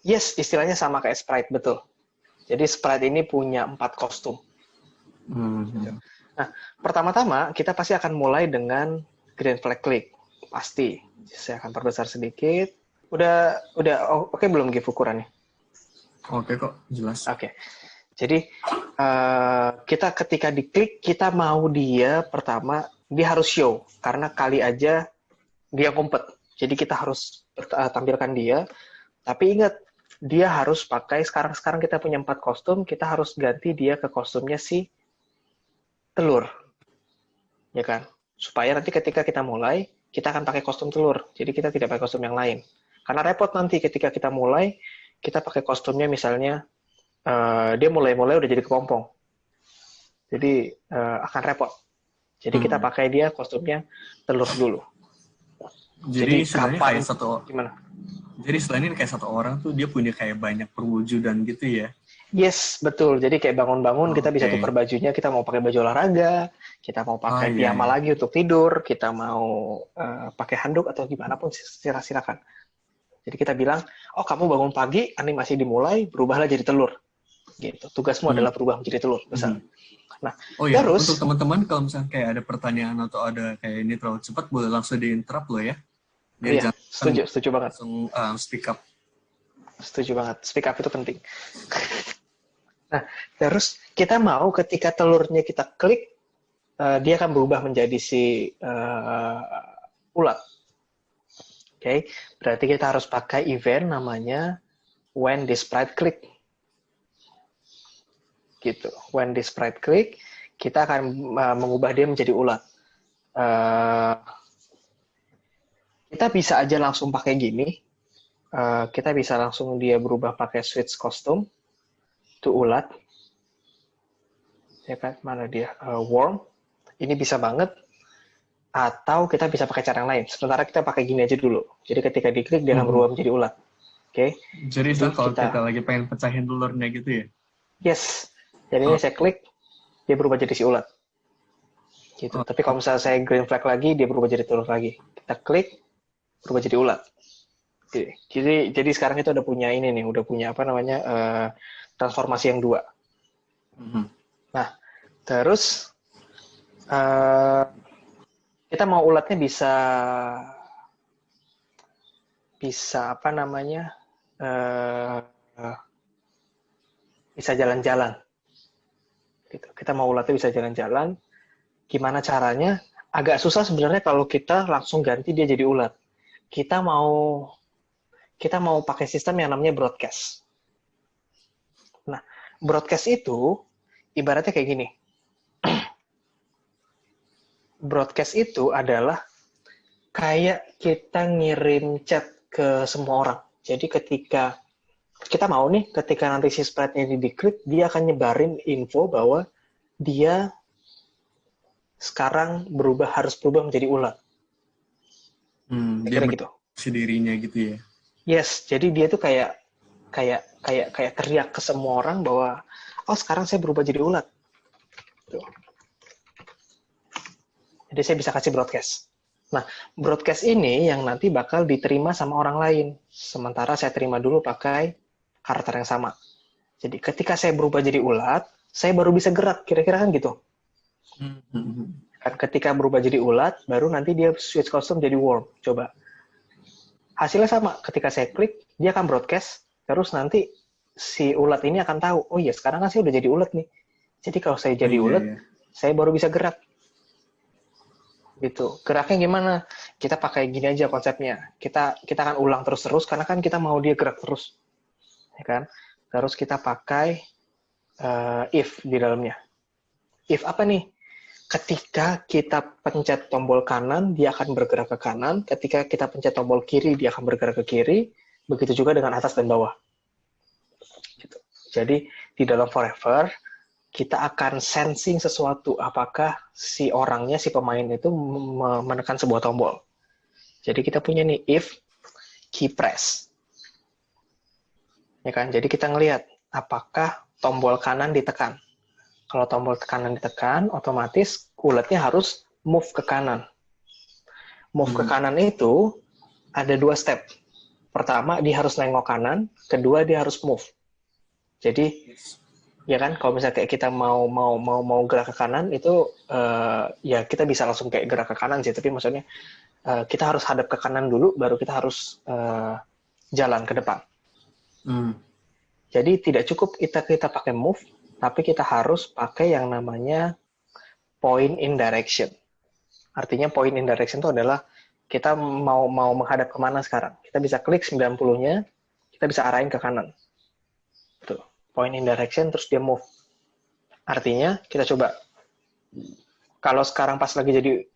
Yes, istilahnya sama kayak Sprite, betul. Jadi Sprite ini punya 4 kostum. Nah, pertama-tama kita pasti akan mulai dengan green flag click. Pasti. Saya akan perbesar sedikit. Udah oke belum Gif ukurannya? Oke kok, jelas. Oke. Jadi kita ketika diklik, kita mau dia pertama, dia harus show. Karena kali aja dia ngumpet. Jadi kita harus tampilkan dia. Tapi ingat, dia harus pakai, sekarang kita punya 4 kostum, kita harus ganti dia ke kostumnya si telur, ya kan? Supaya nanti ketika kita mulai, kita akan pakai kostum telur, jadi kita tidak pakai kostum yang lain. Karena repot nanti ketika kita mulai, kita pakai kostumnya misalnya, dia mulai-mulai udah jadi kepompong. Jadi akan repot. Jadi kita pakai dia kostumnya telur dulu. Jadi istilahnya kapan, kayak satu, gimana? jadi selain ini kayak satu orang tuh dia punya kayak banyak perwujudan gitu ya? Yes, betul. Jadi kayak bangun-bangun kita bisa tukar bajunya, kita mau pakai baju olahraga, kita mau pakai piyama lagi untuk tidur, kita mau pakai handuk atau gimana pun silakan. Jadi kita bilang, oh kamu bangun pagi, animasi dimulai, berubahlah jadi telur. Gitu. Tugasmu adalah berubah menjadi telur. Besar. Nah, terus untuk teman-teman kalau misalnya kayak ada pertanyaan atau ada kayak ini terlalu cepat, boleh langsung di-interrupt loh ya. Iya, setuju banget. Langsung speak up. Setuju banget. Speak up itu penting. Nah, terus kita mau ketika telurnya kita klik, dia akan berubah menjadi si ulat. Oke, berarti kita harus pakai event namanya when this sprite click. Gitu. When this sprite click, kita akan mengubah dia menjadi ulat. Kita bisa aja langsung pakai gini. Kita bisa langsung dia berubah pakai switch costume to ulat. Ya kan? Mana dia? Worm. Ini bisa banget. Atau kita bisa pakai cara yang lain. Sementara kita pakai gini aja dulu. Jadi ketika diklik, dia akan berubah menjadi ulat. Oke? Jadi kalau kita lagi pengen pecahin telurnya gitu ya? Yes. Jadi ini saya klik, dia berubah jadi si ulat. Gitu. Tapi kalau misalnya saya green flag lagi, dia berubah jadi telur lagi. Kita klik, berubah jadi ulat. Jadi sekarang kita udah punya ini nih, udah punya apa namanya transformasi yang 2. Nah, terus kita mau ulatnya bisa apa namanya bisa jalan-jalan. Gitu. Kita mau ulatnya bisa jalan-jalan. Gimana caranya? Agak susah sebenarnya kalau kita langsung ganti dia jadi ulat. Kita mau pakai sistem yang namanya broadcast. Nah, broadcast itu ibaratnya kayak gini. Broadcast itu adalah kayak kita ngirim chat ke semua orang. Jadi ketika kita mau nih, ketika nanti si sprite-nya ini di-click, dia akan nyebarin info bahwa dia sekarang harus berubah menjadi ulat. Dia gitu. Dirinya gitu ya. Yes, jadi dia tuh kayak teriak ke semua orang bahwa oh sekarang saya berubah jadi ulat. Tuh. Jadi saya bisa kasih broadcast. Nah, broadcast ini yang nanti bakal diterima sama orang lain. Sementara saya terima dulu pakai karakter yang sama. Jadi ketika saya berubah jadi ulat, saya baru bisa gerak. Kira-kira kan gitu. Kan ketika berubah jadi ulat, baru nanti dia switch costume jadi worm. Coba. Hasilnya sama. Ketika saya klik, dia akan broadcast. Terus nanti si ulat ini akan tahu, oh iya sekarang kan saya udah jadi ulat nih. Jadi kalau saya jadi ulat, saya baru bisa gerak. Gitu. Geraknya gimana? Kita pakai gini aja konsepnya. Kita akan ulang terus-terus karena kan kita mau dia gerak terus. Ya kan? Terus kita pakai if di dalamnya. If apa nih? Ketika kita pencet tombol kanan, dia akan bergerak ke kanan. Ketika kita pencet tombol kiri, dia akan bergerak ke kiri. Begitu juga dengan atas dan bawah. Gitu. Jadi di dalam Forever, kita akan sensing sesuatu. Apakah si orangnya, si pemain itu menekan sebuah tombol. Jadi kita punya nih if key press. Ya kan? Jadi kita ngelihat apakah tombol kanan ditekan. Kalau tombol kanan ditekan, otomatis ulatnya harus move ke kanan. Move ke kanan itu ada 2 step. Pertama, dia harus nengok kanan. Kedua, dia harus move. Jadi, ya kan, kalau misalnya kayak kita mau gerak ke kanan, itu ya kita bisa langsung kayak gerak ke kanan sih. Tapi maksudnya kita harus hadap ke kanan dulu, baru kita harus jalan ke depan. Jadi tidak cukup kita pakai move, tapi kita harus pakai yang namanya point in direction. Artinya point in direction itu adalah kita mau menghadap kemana sekarang. Kita bisa klik 90-nya, kita bisa arahin ke kanan. Tuh, point in direction, terus dia move. Artinya, kita coba. Kalau sekarang pas lagi jadi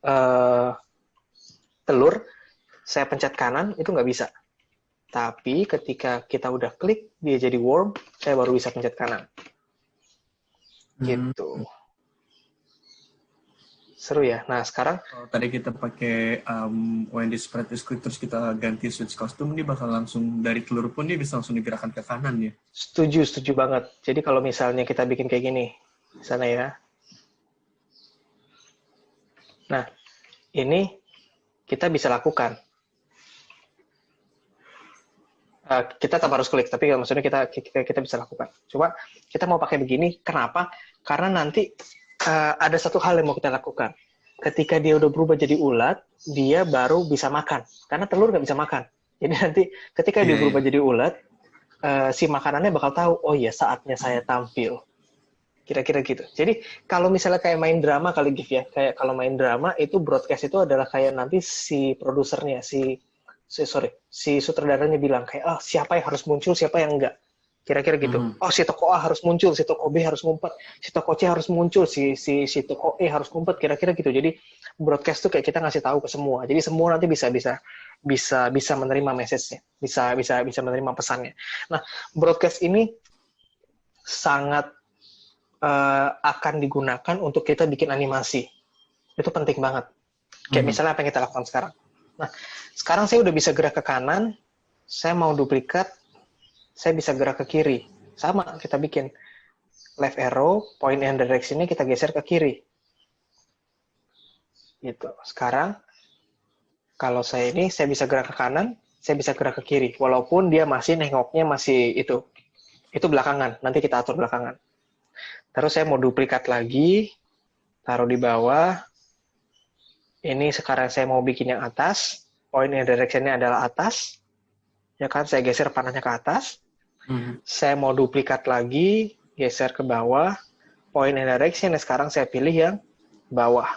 telur, saya pencet kanan, itu nggak bisa. Tapi ketika kita udah klik, dia jadi worm, saya baru bisa pencet kanan. Gitu. Seru ya. Nah, sekarang kalau tadi kita pakai when the spread is quick, terus kita ganti switch kostum, ini bakal langsung dari telur pun dia bisa langsung digerakkan ke kanan ya. setuju banget. Jadi kalau misalnya kita bikin kayak gini, sana ya. Nah, ini kita bisa lakukan. Kita tetap harus klik, tapi maksudnya kita bisa lakukan. Coba kita mau pakai begini, kenapa? Karena nanti ada satu hal yang mau kita lakukan. Ketika dia udah berubah jadi ulat, dia baru bisa makan. Karena telur nggak bisa makan. Jadi nanti ketika dia berubah jadi ulat, si makanannya bakal tahu, oh iya saatnya saya tampil. Kira-kira gitu. Jadi kalau misalnya kayak main drama kali Gif ya, kayak kalau main drama itu broadcast itu adalah kayak nanti si produsernya, si sutradaranya bilang kayak, oh siapa yang harus muncul, siapa yang enggak. Kira-kira gitu. Oh si toko A harus muncul, si toko B harus ngumpet, si toko C harus muncul, si toko E harus ngumpet, kira-kira gitu. Jadi broadcast tuh kayak kita ngasih tahu ke semua. Jadi semua nanti bisa menerima message-nya, bisa menerima pesannya. Nah, broadcast ini sangat akan digunakan untuk kita bikin animasi. Itu penting banget. Kayak misalnya apa yang kita lakukan sekarang. Nah, sekarang saya udah bisa gerak ke kanan, saya mau duplikat, saya bisa gerak ke kiri. Sama, kita bikin left arrow, point and direction-nya kita geser ke kiri. Gitu. Sekarang, kalau saya bisa gerak ke kanan, saya bisa gerak ke kiri. Walaupun dia masih nengoknya masih itu belakangan, nanti kita atur belakangan. Terus saya mau duplikat lagi, taruh di bawah. Ini sekarang saya mau bikin yang atas, point and direction-nya adalah atas. Ya kan, saya geser panahnya ke atas. Saya mau duplikat lagi, geser ke bawah, point and direction, sekarang saya pilih yang bawah.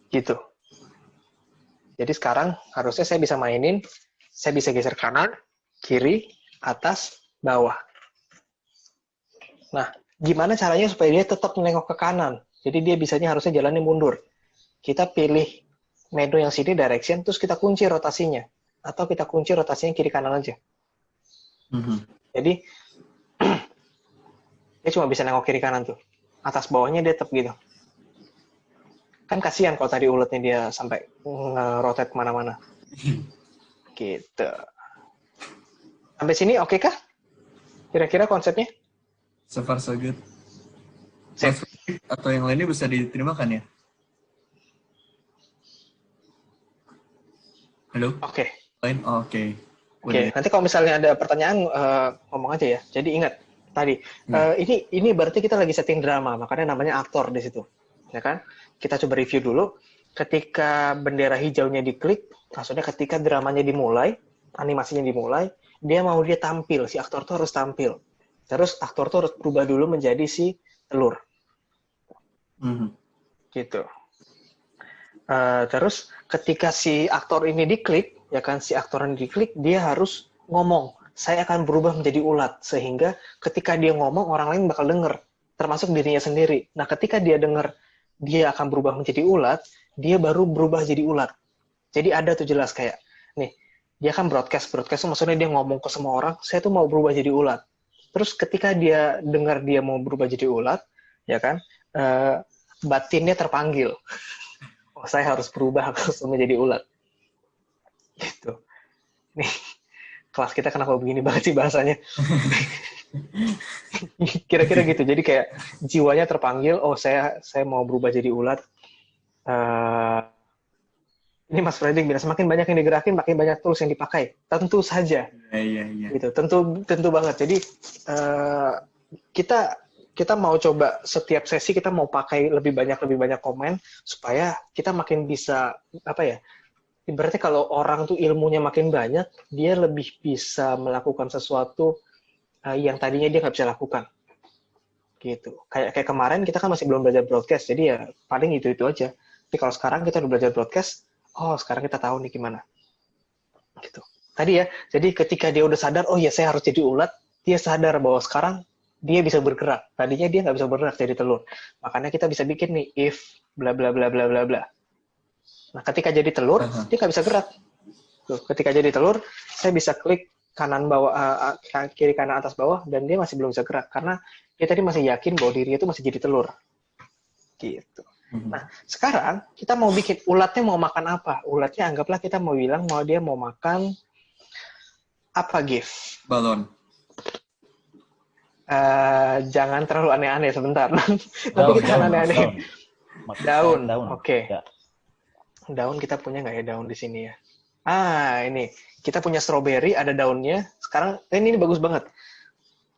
Gitu. Jadi sekarang harusnya saya bisa mainin, saya bisa geser kanan, kiri, atas, bawah. Nah, gimana caranya supaya dia tetap menengok ke kanan? Jadi dia harusnya jalannya mundur. Kita pilih menu yang sini direction, terus kita kunci rotasinya. Atau kita kunci rotasinya kiri kanan aja. Jadi, dia cuma bisa nengok kiri kanan tuh. Atas bawahnya dia tetap gitu. Kan kasihan kalau tadi uletnya dia sampai nge-rotate kemana-mana. Gitu. Sampai sini oke kah? Kira-kira konsepnya? So far so good. Sip. Atau yang lainnya bisa diterimakan ya? Halo? Oke. Lain? Oh, oke. Oke, nanti kalau misalnya ada pertanyaan, ngomong aja ya. Jadi ingat, tadi, ini berarti kita lagi setting drama, makanya namanya aktor di situ. Ya kan? Kita coba review dulu. Ketika bendera hijaunya diklik, maksudnya ketika dramanya dimulai, animasinya dimulai, dia tampil, si aktor tuh harus tampil. Terus aktor tuh harus berubah dulu menjadi si telur. Gitu. Terus ketika si aktor ini diklik, ya kan, si aktor ini diklik, dia harus ngomong, saya akan berubah menjadi ulat. Sehingga ketika dia ngomong, orang lain bakal denger, termasuk dirinya sendiri. Nah, ketika dia denger, dia akan berubah menjadi ulat, dia baru berubah jadi ulat. Jadi ada tuh jelas kayak, nih, dia kan broadcast tuh maksudnya dia ngomong ke semua orang, saya tuh mau berubah jadi ulat. Terus ketika dia dengar dia mau berubah jadi ulat, ya kan, batinnya terpanggil. Oh, saya harus berubah, harus menjadi ulat. Gitu. Nih, kelas kita kenapa begini banget sih bahasanya? Kira-kira gitu. Jadi kayak jiwanya terpanggil, oh saya mau berubah jadi ulat. Ini Mas Fredrik bilang semakin banyak yang digerakin, makin banyak tools yang dipakai. Tentu saja. Iya. Gitu. Tentu banget. Jadi kita mau coba setiap sesi kita mau pakai lebih banyak komen supaya kita makin bisa berarti kalau orang tuh ilmunya makin banyak, dia lebih bisa melakukan sesuatu yang tadinya dia nggak bisa lakukan. Gitu. Kayak kemarin kita kan masih belum belajar broadcast, jadi ya paling itu aja. Tapi kalau sekarang kita udah belajar broadcast, oh sekarang kita tahu nih gimana. Gitu. Tadi ya, jadi ketika dia udah sadar, oh ya saya harus jadi ulat, dia sadar bahwa sekarang dia bisa bergerak. Tadinya dia nggak bisa bergerak jadi telur. Makanya kita bisa bikin nih if bla bla bla bla bla bla. Nah, ketika jadi telur, dia nggak bisa gerak. Tuh, ketika jadi telur, saya bisa klik kanan bawah, kiri kanan atas bawah, dan dia masih belum bisa gerak karena dia tadi masih yakin bahwa dirinya itu masih jadi telur. Gitu. Nah, sekarang kita mau bikin ulatnya mau makan apa? Ulatnya anggaplah kita mau bilang mau dia mau makan apa, Gif? Balon. Jangan terlalu aneh-aneh sebentar. Nanti Daun, kita akan aneh-aneh. daun. Daun. Oke. Ya. Daun kita punya nggak ya daun di sini ya? Ini. Kita punya strawberry, ada daunnya. Sekarang, ini bagus banget.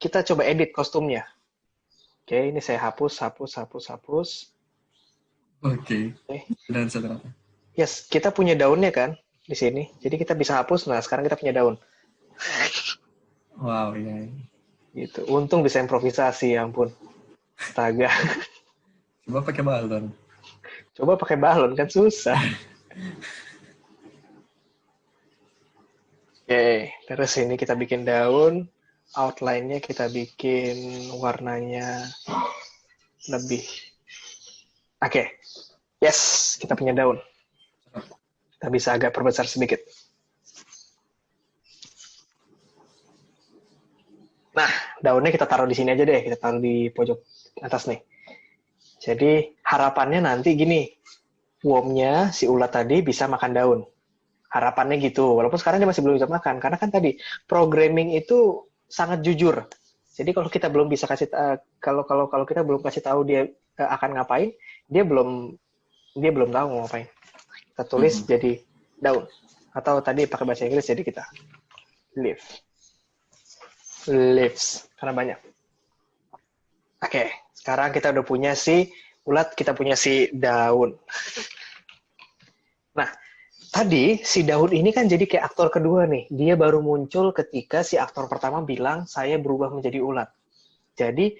Kita coba edit kostumnya. Oke, ini saya hapus. Oke. Dan seterusnya. Yes, kita punya daunnya kan di sini. Jadi kita bisa hapus. Nah, sekarang kita punya daun. Wow, iya. Gitu. Untung bisa improvisasi, ya ampun. Astaga. Coba pakai balon. Coba pakai balon kan susah. Oke, terus ini kita bikin daun. Outline-nya kita bikin warnanya lebih. Oke. Yes, kita punya daun. Kita bisa agak perbesar sedikit. Nah, daunnya kita taruh di sini aja deh. Kita taruh di pojok atas nih. Jadi, harapannya nanti gini. Worm-nya, si ulat tadi bisa makan daun. Harapannya gitu. Walaupun sekarang dia masih belum bisa makan. Karena kan tadi, programming itu sangat jujur. Jadi kalau kita belum bisa kasih kalau kita belum kasih tahu dia akan ngapain, dia belum tahu mau ngapain. Kita tulis jadi daun. Atau tadi pakai bahasa Inggris jadi kita leaves. Karena banyak. Oke, sekarang kita udah punya si ulat, kita punya si daun. Nah, tadi si daun ini kan jadi kayak aktor kedua nih. Dia baru muncul ketika si aktor pertama bilang saya berubah menjadi ulat. Jadi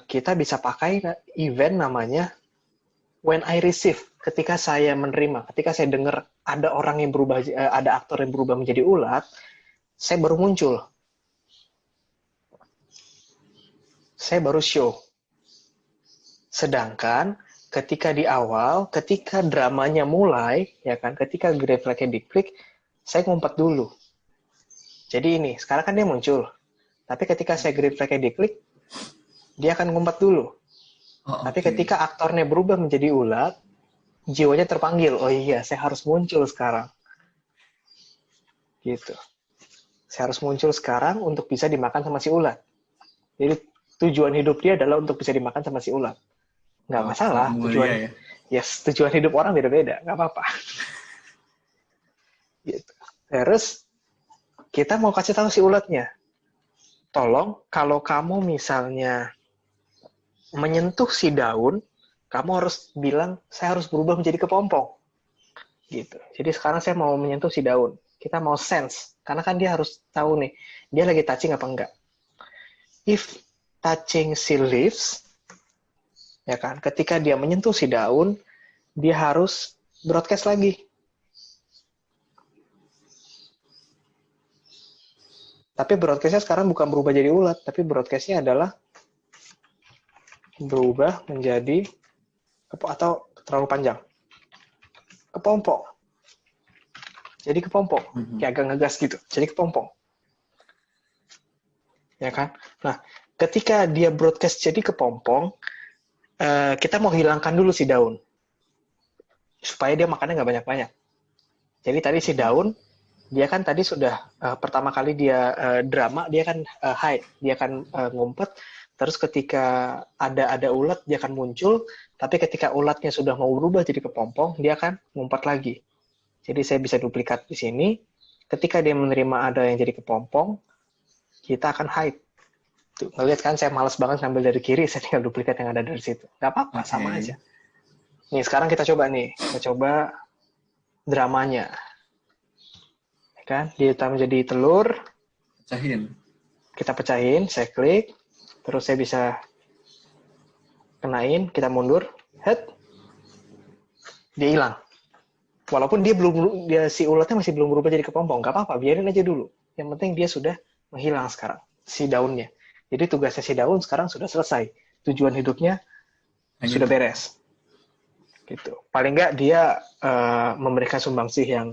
kita bisa pakai event namanya when I receive. Ketika saya menerima, ketika saya dengar ada orang yang berubah, ada aktor yang berubah menjadi ulat, saya baru muncul. Saya baru show. Sedangkan ketika di awal, ketika dramanya mulai, ya kan, ketika green flag-nya diklik, saya ngumpet dulu. Jadi ini, sekarang kan dia muncul. Tapi ketika saya green flag-nya diklik, dia akan ngumpet dulu. Tapi ketika aktornya berubah menjadi ulat, jiwanya terpanggil. Oh iya, saya harus muncul sekarang. Gitu. Saya harus muncul sekarang untuk bisa dimakan sama si ulat. Jadi tujuan hidup dia adalah untuk bisa dimakan sama si ulat. Nggak masalah, tujuan tujuan hidup orang beda-beda, nggak apa-apa. Gitu. Terus kita mau kasih tahu si ulatnya, tolong kalau kamu misalnya menyentuh si daun, kamu harus bilang saya harus berubah menjadi kepompong. Gitu. Jadi sekarang saya mau menyentuh si daun, kita mau sense, karena kan dia harus tahu nih, dia lagi touching apa enggak. If touching si leaves, ya kan, ketika dia menyentuh si daun, dia harus broadcast lagi. Tapi broadcastnya sekarang bukan berubah jadi ulat, tapi broadcastnya adalah berubah menjadi atau terlalu panjang. Kepompong. Jadi kepompong. Kayak agak ngegas gitu. Jadi kepompong. Ya kan? Nah, ketika dia broadcast jadi kepompong, kita mau hilangkan dulu si daun. Supaya dia makannya nggak banyak-banyak. Jadi tadi si daun, dia kan tadi sudah pertama kali dia drama, dia kan hide. Dia akan ngumpet. Terus ketika ada ulat, dia akan muncul. Tapi ketika ulatnya sudah mau berubah jadi kepompong, dia akan ngumpet lagi. Jadi saya bisa duplikat di sini. Ketika dia menerima ada yang jadi kepompong, kita akan hide. Tuh, ngeliat kan saya malas banget ngambil dari kiri, saya tinggal duplikat yang ada dari situ. Nggak apa-apa, sama aja. Nih, sekarang kita coba nih. Kita coba dramanya. Ya kan? Dia menjadi telur. Kita pecahin, saya klik. Terus saya bisa kenain, kita mundur. Head. Dia hilang. Walaupun dia si ulatnya masih belum berubah jadi kepompong, nggak apa-apa, biarin aja dulu. Yang penting dia sudah menghilang sekarang, si daunnya. Jadi tugasnya si daun sekarang sudah selesai. Tujuan hidupnya Hanya sudah itu. beres. Gitu. Paling nggak dia memberikan sumbangsih yang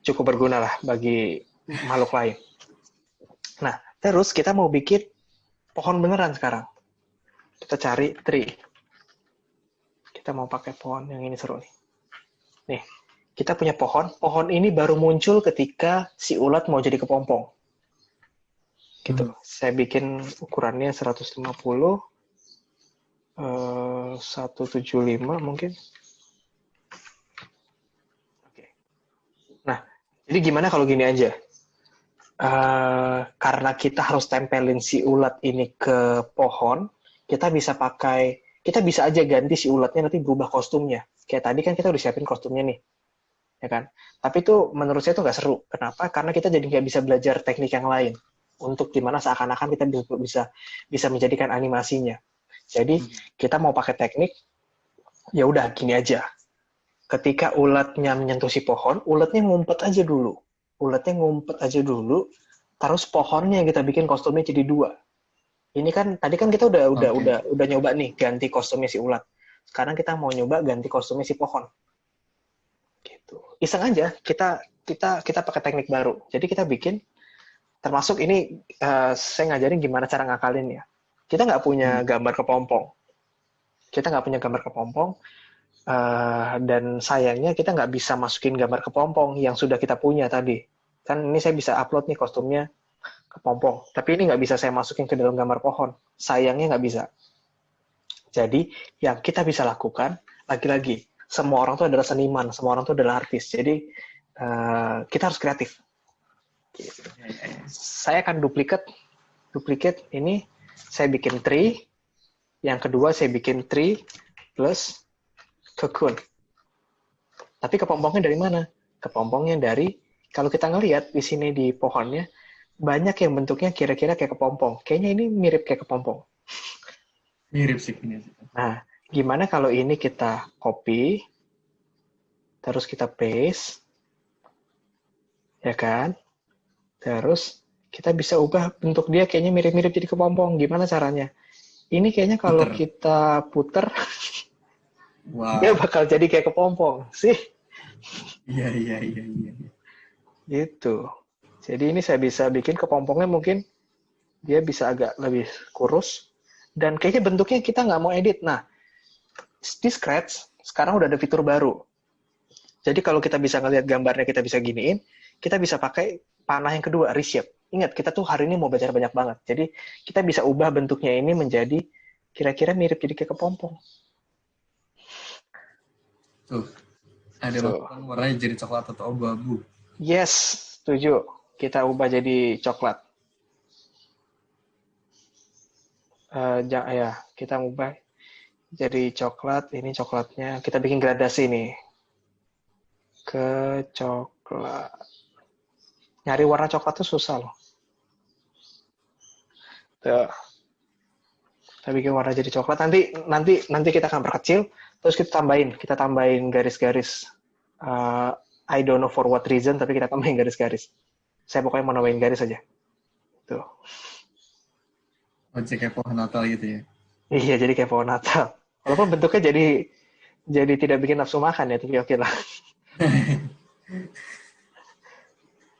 cukup berguna lah bagi makhluk lain. Nah, terus kita mau bikin pohon beneran sekarang. Kita cari tree. Kita mau pakai pohon yang ini seru nih. Nih, kita punya pohon. Pohon ini baru muncul ketika si ulat mau jadi kepompong. Gitu. Saya bikin ukurannya 150, 175 mungkin. Oke. Nah, jadi gimana kalau gini aja? Karena kita harus tempelin si ulat ini ke pohon, kita bisa aja ganti si ulatnya nanti berubah kostumnya. Kayak tadi kan kita udah siapin kostumnya nih, ya kan? Tapi itu menurut saya itu nggak seru. Kenapa? Karena kita jadi nggak bisa belajar teknik yang lain untuk dimana seakan-akan kita bisa menjadikan animasinya. Jadi kita mau pakai teknik, ya udah gini aja. Ketika ulatnya menyentuh si pohon, ulatnya ngumpet aja dulu. Terus pohonnya kita bikin kostumnya jadi 2. Ini kan tadi kan kita udah nyoba nih ganti kostumnya si ulat. Sekarang kita mau nyoba ganti kostumnya si pohon. Gitu. Iseng aja kita pakai teknik baru. Jadi kita bikin, termasuk ini saya ngajarin gimana cara ngakalin ya. Kita nggak punya gambar kepompong. Dan sayangnya kita nggak bisa masukin gambar kepompong yang sudah kita punya tadi. Kan ini saya bisa upload nih kostumnya kepompong, tapi ini nggak bisa saya masukin ke dalam gambar pohon. Sayangnya nggak bisa. Jadi yang kita bisa lakukan, lagi-lagi, semua orang itu adalah seniman, semua orang itu adalah artis. Jadi kita harus kreatif. Saya akan duplicate ini, saya bikin tree, yang kedua saya bikin tree plus cocoon. Tapi kepompongnya dari mana? Kepompongnya dari, kalau kita ngelihat di sini di pohonnya, banyak yang bentuknya kira-kira kayak kepompong. Kayaknya ini mirip kayak kepompong. Mirip sih ini. Nah, gimana kalau ini kita copy, terus kita paste, ya kan? Terus kita bisa ubah bentuk dia kayaknya mirip-mirip jadi kepompong. Gimana caranya? Ini kayaknya kalau kita puter, dia bakal jadi kayak kepompong sih. Iya. Gitu. Jadi ini saya bisa bikin kepompongnya mungkin dia bisa agak lebih kurus. Dan kayaknya bentuknya kita nggak mau edit. Nah, di Scratch sekarang udah ada fitur baru. Jadi kalau kita bisa ngelihat gambarnya kita bisa giniin, kita bisa pakai panah yang kedua, reshape. Ingat, kita tuh hari ini mau belajar banyak banget. Jadi kita bisa ubah bentuknya ini menjadi kira-kira mirip jadi kayak kepompong. Tuh, ada warnanya jadi coklat atau abu-abu. Yes, setuju. Kita ubah jadi coklat. Ya, kita ubah jadi coklat. Ini coklatnya. Kita bikin gradasi nih. Ke coklat. Nyari warna coklat tuh susah loh. Tuh. Kita bikin warna jadi coklat. Nanti kita akan perkecil. Terus kita tambahin garis-garis. I don't know for what reason, tapi kita tambahin garis-garis. Saya pokoknya mau nambahin garis aja. Tuh. Kayak pohon Natal gitu ya? Iya, jadi kayak pohon Natal. Walaupun bentuknya jadi tidak bikin nafsu makan ya, tapi oke lah.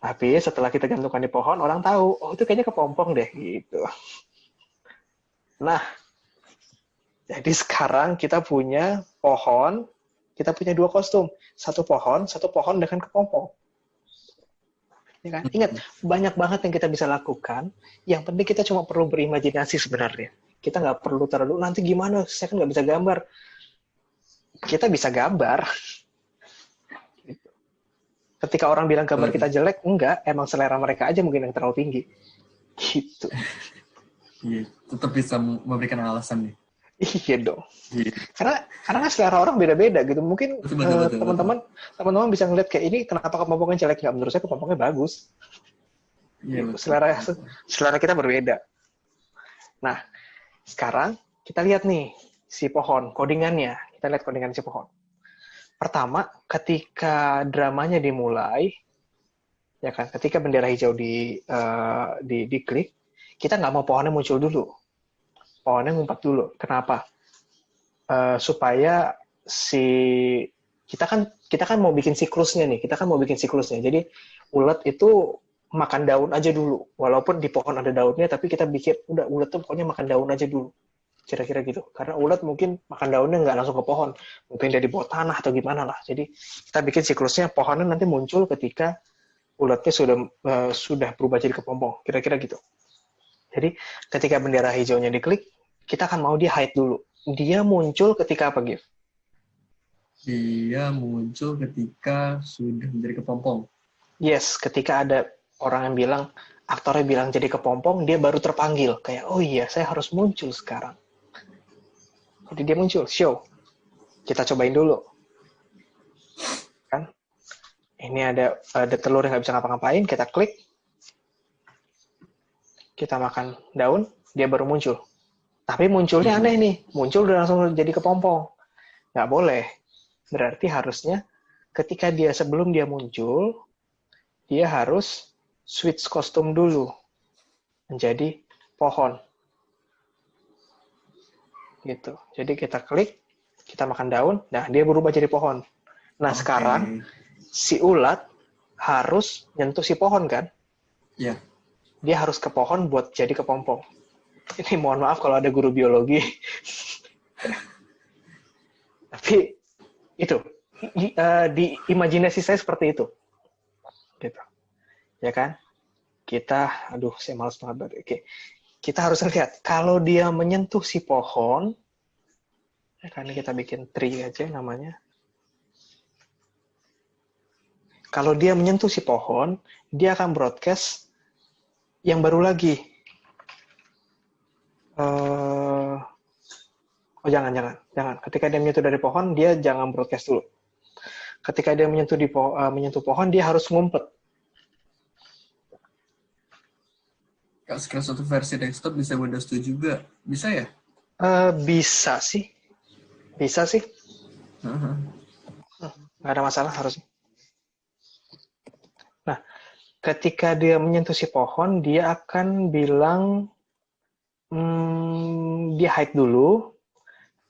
Tapi setelah kita gantungkan di pohon, orang tahu, oh itu kayaknya kepompong deh, gitu. Nah, jadi sekarang kita punya pohon, kita punya 2 kostum. Satu pohon dengan kepompong. Ya kan? Ingat, banyak banget yang kita bisa lakukan. Yang penting kita cuma perlu berimajinasi sebenarnya. Kita nggak perlu terlalu, nanti gimana, saya kan nggak bisa gambar. Kita bisa gambar. Ketika orang bilang gambar kita jelek, enggak, emang selera mereka aja mungkin yang terlalu tinggi. Gitu. Iya, tetap bisa memberikan alasan nih. Iya dong. Iya. Karena selera orang beda-beda gitu. Mungkin teman-teman bisa ngeliat kayak ini kenapa kepompongnya jelek, nggak? Menurut saya kepompongnya bagus. Iya, selera kita berbeda. Nah, sekarang kita lihat nih si pohon, codingannya. Kita lihat codingan si pohon. Pertama, ketika dramanya dimulai, ya kan, ketika bendera hijau diklik, kita nggak mau pohonnya muncul dulu. Pohonnya ngumpat dulu. Kenapa? Supaya si kita kan mau bikin siklusnya nih. Kita kan mau bikin siklusnya. Jadi ulet itu makan daun aja dulu. Walaupun di pohon ada daunnya, tapi kita pikir udah ulet tuh pokoknya makan daun aja dulu. Kira-kira gitu. Karena ulet mungkin makan daunnya nggak langsung ke pohon. Mungkin dari bawah tanah atau gimana lah. Jadi kita bikin siklusnya, pohonnya nanti muncul ketika uletnya sudah berubah jadi kepompong. Kira-kira gitu. Jadi ketika bendera hijaunya diklik, kita akan mau dia hide dulu. Dia muncul ketika apa, Gif? Dia muncul ketika sudah menjadi kepompong. Yes, ketika ada orang yang bilang, aktornya bilang jadi kepompong, dia baru terpanggil. Kayak, oh iya, saya harus muncul sekarang. Jadi dia muncul, show. Kita cobain dulu. Kan? Ini ada telur yang nggak bisa ngapa-ngapain, kita klik. Kita makan daun, dia baru muncul. Tapi munculnya aneh nih. Muncul udah langsung jadi kepompong. Nggak boleh. Berarti harusnya ketika sebelum dia muncul, dia harus switch kostum dulu menjadi pohon. Gitu. Jadi kita klik, kita makan daun, nah dia berubah jadi pohon. Nah, sekarang si ulat harus nyentuh si pohon kan? Iya. Dia harus ke pohon buat jadi kepompong. Ini mohon maaf kalau ada guru biologi. Tapi itu di imajinasi saya seperti itu. Gitu. Ya kan? Aduh, saya malas banget. Oke. Kita harus lihat, kalau dia menyentuh si pohon, ya kan, kita bikin tree aja namanya. Kalau dia menyentuh si pohon, dia akan broadcast yang baru lagi. Jangan. Ketika dia menyentuh dari pohon, dia jangan broadcast dulu. Ketika dia menyentuh pohon, dia harus ngumpet. Kalau satu versi desktop bisa Windows 7 juga. Bisa ya? Bisa sih. Nggak ada masalah harusnya. Nah, ketika dia menyentuh si pohon, dia akan bilang, dia hide dulu.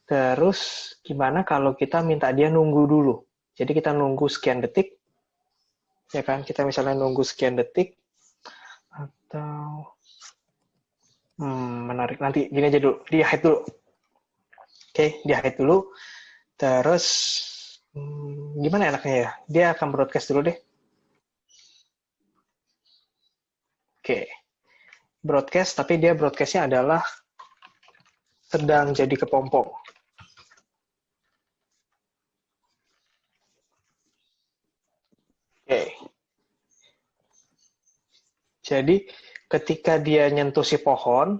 Terus gimana kalau kita minta dia nunggu dulu? Jadi kita nunggu sekian detik, ya kan? Kita misalnya nunggu sekian detik, atau menarik. Nanti gini aja dulu, dia hide dulu. Oke, dia hide dulu. Terus gimana enaknya ya? Dia akan broadcast dulu deh. Oke, broadcast, tapi dia broadcastnya adalah sedang jadi kepompong. Oke. Jadi ketika dia nyentuh si pohon,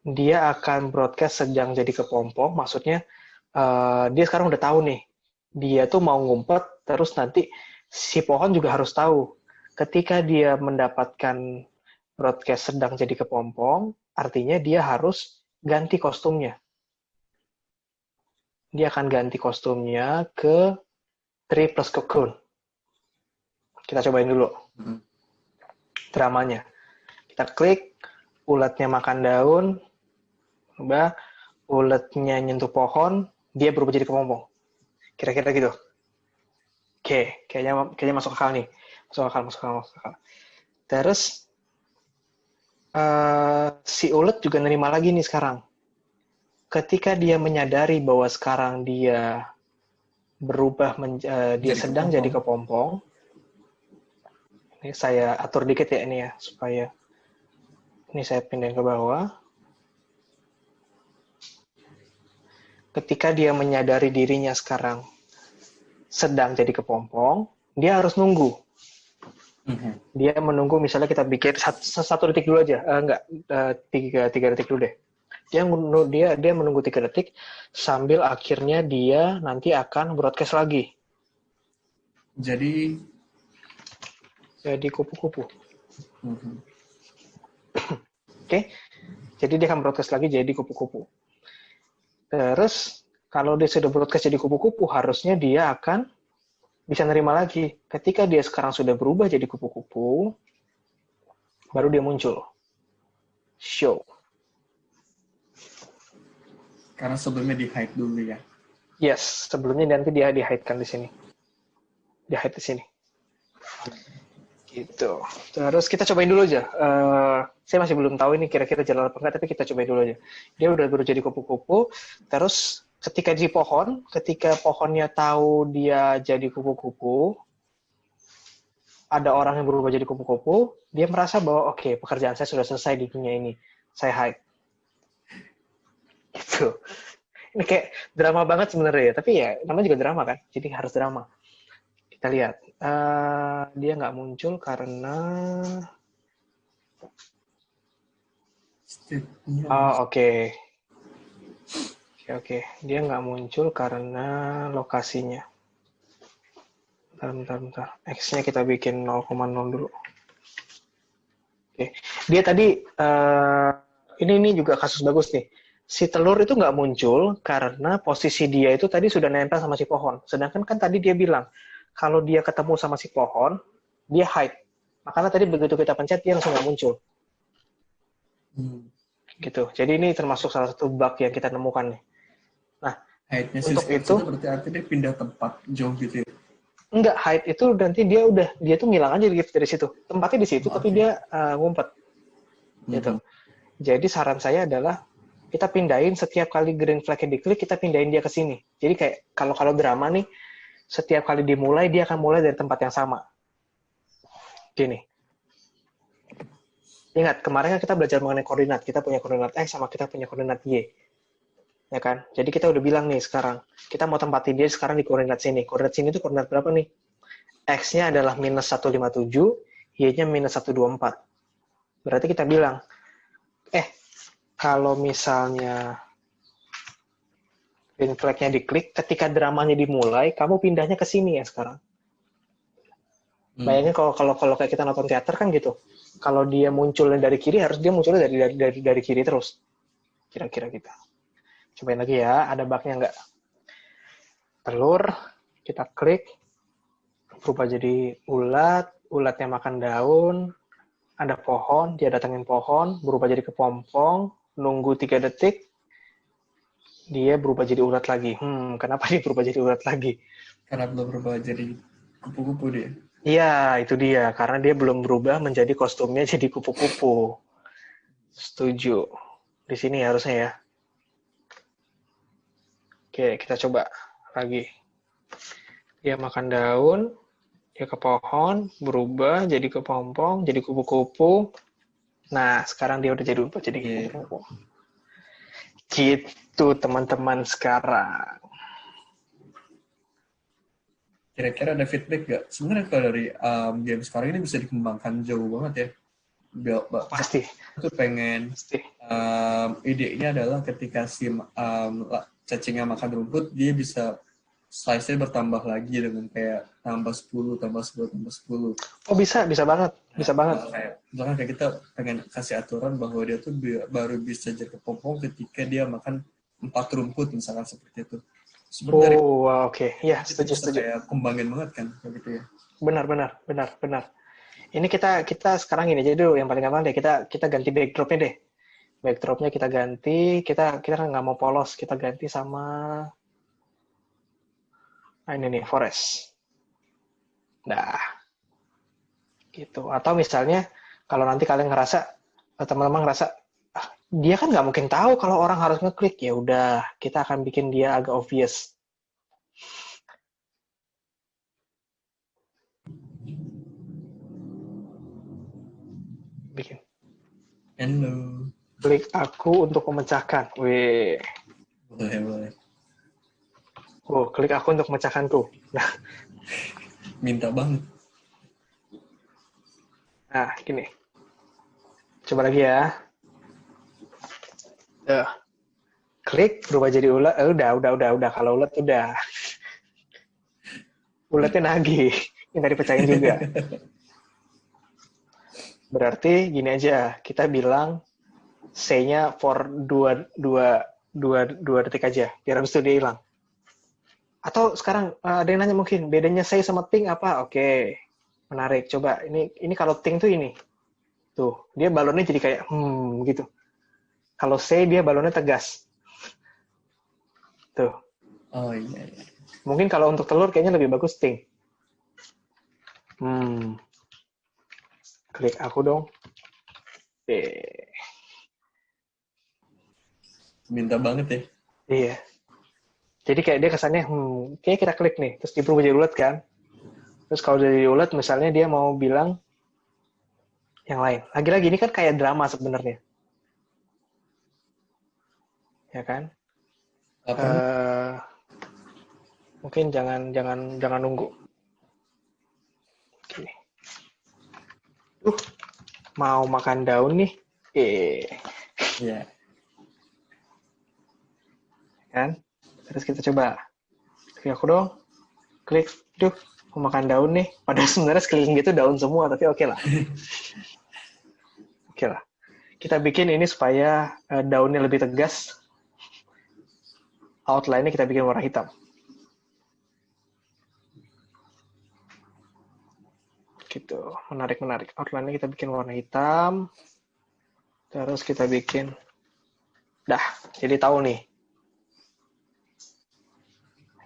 dia akan broadcast sedang jadi kepompong. Maksudnya dia sekarang udah tahu nih, dia tuh mau ngumpet, terus nanti si pohon juga harus tahu. Ketika dia mendapatkan broadcast sedang jadi kepompong, artinya dia harus ganti kostumnya. Dia akan ganti kostumnya ke Tree plus Cocoon. Kita cobain dulu dramanya. Kita klik, uletnya makan daun, uletnya nyentuh pohon, dia berubah jadi kepompong. Kira-kira gitu. Oke, kayaknya masuk akal nih. Masuk akal. Terus si ulet juga nerima lagi nih sekarang. Ketika dia menyadari bahwa sekarang dia berubah, dia sedang jadi kepompong. Ini saya atur dikit ya ini ya, supaya ini saya pindahin ke bawah. Ketika dia menyadari dirinya sekarang sedang jadi kepompong, dia harus nunggu. Dia menunggu, misalnya kita bikin satu detik dulu aja, tiga detik dulu deh. Dia menunggu 3 detik sambil akhirnya dia nanti akan broadcast lagi. Jadi kupu-kupu. Oke. Jadi dia akan broadcast lagi jadi kupu-kupu. Terus Kalau dia sudah broadcast jadi kupu-kupu, harusnya dia akan bisa nerima lagi. Ketika dia sekarang sudah berubah jadi kupu-kupu, baru dia muncul. Show. Karena sebelumnya di-hide dulu ya. Yes, sebelumnya nanti dia di-hide-kan di sini. Di-hide di sini. Gitu. Terus kita cobain dulu aja. Saya masih belum tahu ini kira-kira jalan apa enggak, tapi kita cobain dulu aja. Dia udah baru jadi kupu-kupu, terus ketika di pohon, ketika pohonnya tahu dia jadi kupu-kupu, ada orang yang berubah jadi kupu-kupu, dia merasa bahwa oke, pekerjaan saya sudah selesai di dunia ini. Saya hide. Gitu. Ini kayak drama banget sebenarnya ya, tapi ya namanya juga drama kan, jadi harus drama. Kita lihat. Dia nggak muncul karena... Oke. Dia nggak muncul karena lokasinya. Bentar. X-nya kita bikin 0,0 dulu. Oke. Dia tadi, ini juga kasus bagus nih. Si telur itu nggak muncul karena posisi dia itu tadi sudah nempel sama si pohon. Sedangkan kan tadi dia bilang, kalau dia ketemu sama si pohon, dia hide. Makanya tadi begitu kita pencet, dia langsung nggak muncul. Gitu. Jadi ini termasuk salah satu bug yang kita nemukan nih. Nah, hide-nya untuk itu berarti artinya dia pindah tempat jauh gitu ya? Enggak, hide itu nanti dia tuh ngilang aja dari situ. Tempatnya di situ, tapi dia ngumpet. Gitu. Jadi saran saya adalah kita pindahin setiap kali green flag-nya diklik, kita pindahin dia ke sini. Jadi kayak kalau drama nih, setiap kali dimulai, dia akan mulai dari tempat yang sama. Gini. Ingat, kemarin kan kita belajar mengenai koordinat. Kita punya koordinat X sama kita punya koordinat Y. Ya kan? Jadi kita udah bilang nih sekarang, kita mau tempatin dia sekarang di koordinat sini. Koordinat sini itu koordinat berapa nih? X-nya adalah minus 157, Y-nya minus 124. Berarti kita bilang, kalau misalnya green flag-nya diklik, ketika dramanya dimulai, kamu pindahnya ke sini ya sekarang. Bayangin kalau kayak kita nonton teater kan gitu. Kalau dia munculnya dari kiri, harus dia munculnya dari kiri terus. Kira-kira gitu. Cobain lagi ya, ada bug-nya nggak? Telur, kita klik, berubah jadi ulatnya makan daun, ada pohon, dia datengin pohon, berubah jadi kepompong, nunggu 3 detik, dia berubah jadi ulat lagi. Kenapa dia berubah jadi ulat lagi? Karena belum berubah jadi kupu-kupu dia. Iya, itu dia. Karena dia belum berubah menjadi kostumnya jadi kupu-kupu. Setuju. Di sini harusnya ya. Oke, kita coba lagi. Dia makan daun, dia ke pohon, berubah jadi kepompong, jadi kupu-kupu. Nah, sekarang dia udah jadi kupu-kupu. Gitu, teman-teman sekarang. Kira-kira ada feedback nggak? Sebenarnya kalau dari game sekarang ini bisa dikembangkan jauh banget ya. Pasti. Aku pengen idenya adalah ketika si cacingnya makan rumput, dia bisa slice-nya bertambah lagi dengan kayak tambah 10, tambah 10, tambah 10. Oh bisa banget. Bisa banget. Misalkan kayak kita pengen kasih aturan bahwa dia tuh baru bisa jadi kepompong ketika dia makan 4 rumput, misalkan seperti itu. Oke. Ya, setuju. Kayak kembangin banget kan, gitu ya. Benar. Ini kita sekarang ini aja dulu, yang paling gampang deh, kita ganti backdropnya deh. Backdropnya kita ganti, kita kan nggak mau polos, kita ganti sama ini nih, forest. Nah, gitu. Atau misalnya, kalau nanti kalian ngerasa, teman-teman ngerasa, dia kan nggak mungkin tahu kalau orang harus ngeklik, ya udah, kita akan bikin dia agak obvious. Bikin. Hello. Klik aku untuk memecahkan. Wih. Boleh. Klik aku untuk memecahkanku. Nah. Minta banget. Nah, gini. Coba lagi ya. Klik, berubah jadi ulat. Udah. Kalau ulat, udah. Ulatnya nagih. Ini tadi pecahin juga. Berarti gini aja. Kita bilang C-nya for 2 2 detik aja, biar habis itu dia hilang. Atau sekarang ada yang nanya mungkin bedanya say sama think apa? Oke, menarik. Coba ini kalau think tuh ini, tuh dia balonnya jadi kayak gitu. Kalau say dia balonnya tegas, tuh. Oh iya. Mungkin kalau untuk telur kayaknya lebih bagus think. Klik aku dong. Minta banget ya. Iya. Jadi kayak dia kesannya, kayak kita klik nih, terus dia berubah jadi ulet kan. Terus kalau jadi ulet, misalnya dia mau bilang yang lain. Lagi-lagi ini kan kayak drama sebenarnya, ya kan? Apa? Mungkin jangan nunggu. Oke. Mau makan daun nih. Iya. Kan? Terus kita coba. Klik aku dong. Klik. Mau makan daun nih. Padahal sebenarnya sekeliling gitu daun semua, tapi oke lah. Oke lah. Kita bikin ini supaya daunnya lebih tegas. Outline-nya kita bikin warna hitam. Gitu. Menarik. Outline-nya kita bikin warna hitam. Terus kita bikin. Dah. Jadi tahu nih.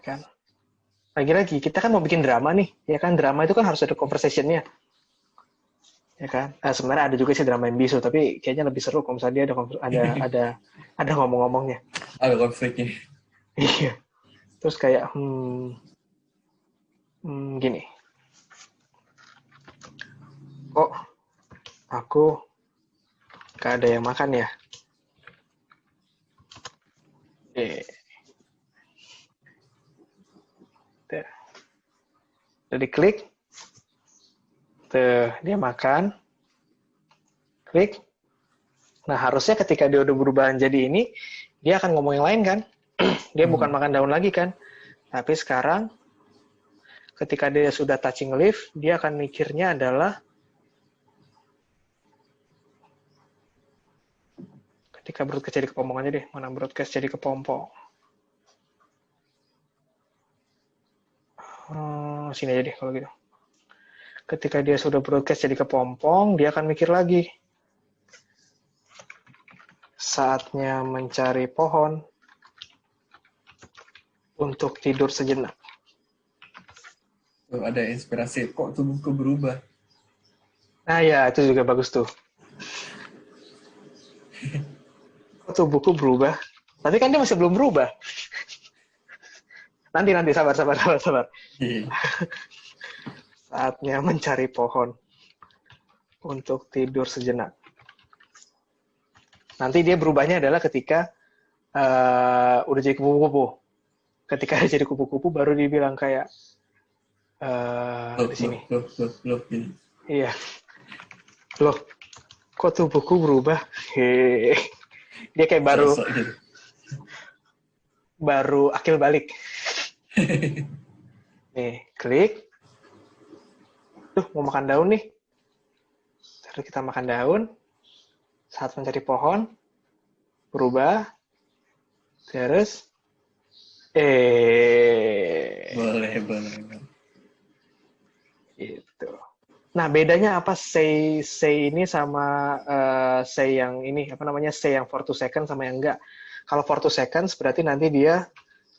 Kan? Lagi-lagi, kita kan mau bikin drama nih. Ya kan, drama itu kan harus ada conversation-nya. Ya kan? Sebenarnya ada juga sih drama yang bisu, tapi kayaknya lebih seru kalau misalnya dia ada ngomong-ngomongnya. Ada konfliknya. Iya. Terus kayak gini. Kok aku gak ada yang makan ya? Udah diklik. Tuh, dia makan. Klik. Nah, harusnya ketika dia udah berubah jadi ini, dia akan ngomong yang lain kan? Dia bukan makan daun lagi kan? Tapi sekarang, ketika dia sudah touching leaf, dia akan mikirnya adalah ketika broadcast jadi kepompong aja deh. Mana broadcast jadi kepompong? Sini aja deh kalau gitu. Ketika dia sudah broadcast jadi kepompong, dia akan mikir lagi. Saatnya mencari pohon untuk tidur sejenak. Tuh, ada inspirasi. Kok tubuhku berubah? Nah ya, itu juga bagus tuh. Kok tubuhku berubah? Tapi kan dia masih belum berubah. Nanti, sabar. Saatnya mencari pohon untuk tidur sejenak. Nanti dia berubahnya adalah ketika udah jadi kupu-kupu. Ketika dia jadi kupu-kupu, baru dia bilang kayak di sini. Loh. Iya. Loh, kok tubuhku berubah? Dia kayak baru akil balik. Nih, klik. Mau makan daun nih. Terus kita makan daun. Saat mencari pohon. Berubah. Terus. Boleh. Gitu. Nah, bedanya apa say ini sama say yang ini, say yang 42 seconds sama yang enggak. Kalau 42 seconds berarti nanti dia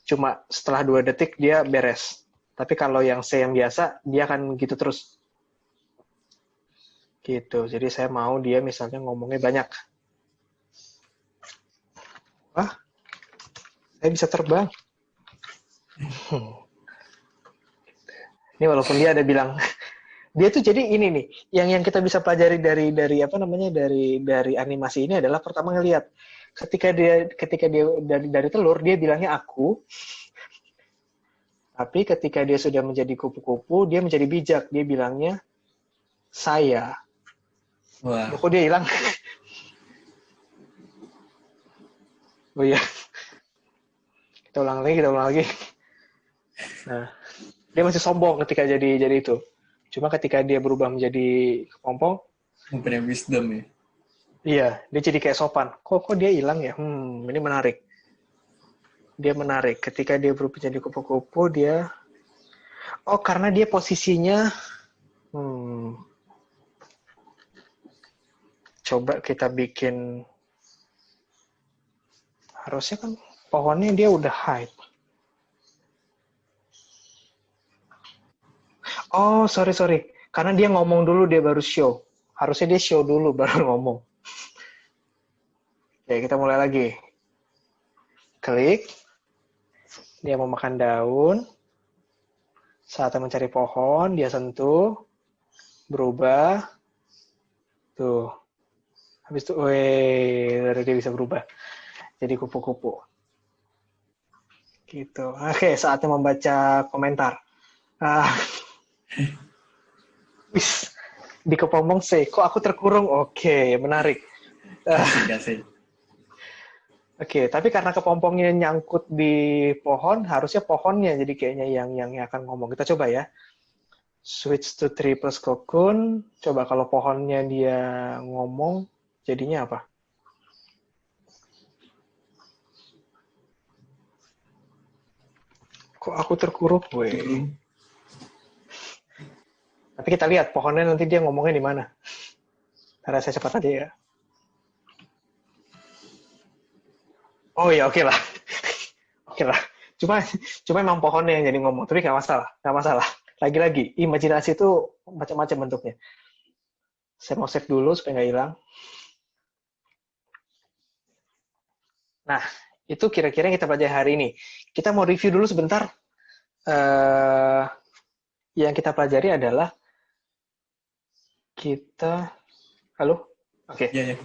cuma setelah 2 detik dia beres. Tapi kalau yang say yang biasa, dia akan gitu terus. Gitu. Jadi saya mau dia misalnya ngomongnya banyak. Wah, saya bisa terbang. Ini walaupun dia ada bilang dia tuh jadi ini nih, yang kita bisa pelajari dari animasi ini adalah pertama ngelihat ketika dia dari telur dia bilangnya aku, tapi ketika dia sudah menjadi kupu-kupu dia menjadi bijak, dia bilangnya saya. Wah. Kok dia hilang? Oh iya. Kita ulang lagi. Nah, dia masih sombong ketika jadi itu. Cuma ketika dia berubah menjadi kepompong, Mempunyai wisdom ya. iya, dia jadi kayak sopan. Kok dia hilang ya? Ini menarik. Dia menarik. Ketika dia berubah jadi kupu-kupu, dia... Oh, karena dia posisinya... Coba kita bikin... Harusnya kan pohonnya dia udah hide. Oh, sorry. Karena dia ngomong dulu, dia baru show. Harusnya dia show dulu, baru ngomong. Oke, kita mulai lagi. Klik. Dia mau makan daun. Saatnya mencari pohon, dia sentuh. Berubah. Tuh. Habis itu, baru dia bisa berubah. Jadi kupu-kupu. Gitu. Oke, saatnya membaca komentar. Wis, di kepompong sih. Kok aku terkurung? Oke, menarik. Kasih. Oke, tapi karena kepompongnya nyangkut di pohon, harusnya pohonnya jadi kayaknya yang akan ngomong. Kita coba ya. Switch to tree plus cocoon. Coba kalau pohonnya dia ngomong, jadinya apa? Kok aku terkurung? Tapi kita lihat pohonnya nanti dia ngomongnya di mana. Karena saya cepat aja ya. Oh ya, oke lah. Oke lah. Cuma emang pohonnya yang jadi ngomong. Tapi nggak masalah. Lagi-lagi, imajinasi itu macam-macam bentuknya. Saya mau save dulu supaya nggak hilang. Nah, itu kira-kira yang kita pelajari hari ini. Kita mau review dulu sebentar. Yang kita pelajari adalah kita... Halo? Oke. Iya.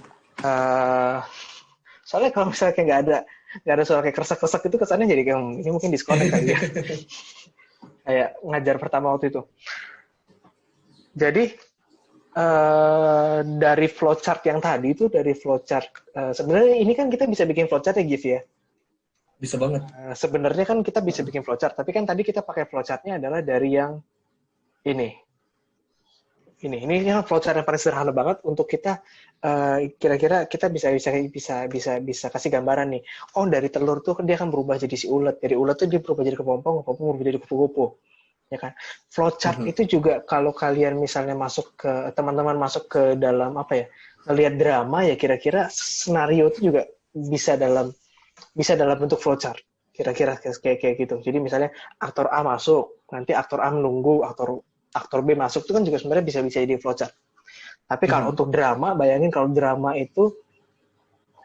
Soalnya kalau misalnya kayak nggak ada suara kayak kresek-kresek itu kesannya jadi kayak ini mungkin disconnect kali ya. Kayak ngajar pertama waktu itu. Jadi dari flowchart yang tadi itu sebenarnya ini kan kita bisa bikin flowchart ya, Gif ya. Bisa banget. Sebenarnya kan kita bisa bikin flowchart, tapi kan tadi kita pakai flowchartnya adalah dari yang ini. Ini kan flowchart yang paling sederhana banget untuk kita kira-kira kita bisa kasih gambaran nih. Oh, dari telur tuh dia akan berubah jadi si ulet. Dari ulet tuh dia berubah jadi kepompong berubah jadi kupu-kupu. Ya kan? Flowchart itu juga kalau kalian misalnya teman-teman masuk ke dalam apa ya? Ngelihat drama ya kira-kira skenario itu juga bisa dalam bentuk flowchart. Kira-kira kayak gitu. Jadi misalnya aktor A masuk, nanti aktor A menunggu aktor B masuk itu kan juga sebenarnya bisa jadi flowchart. Tapi kalau untuk drama, bayangin kalau drama itu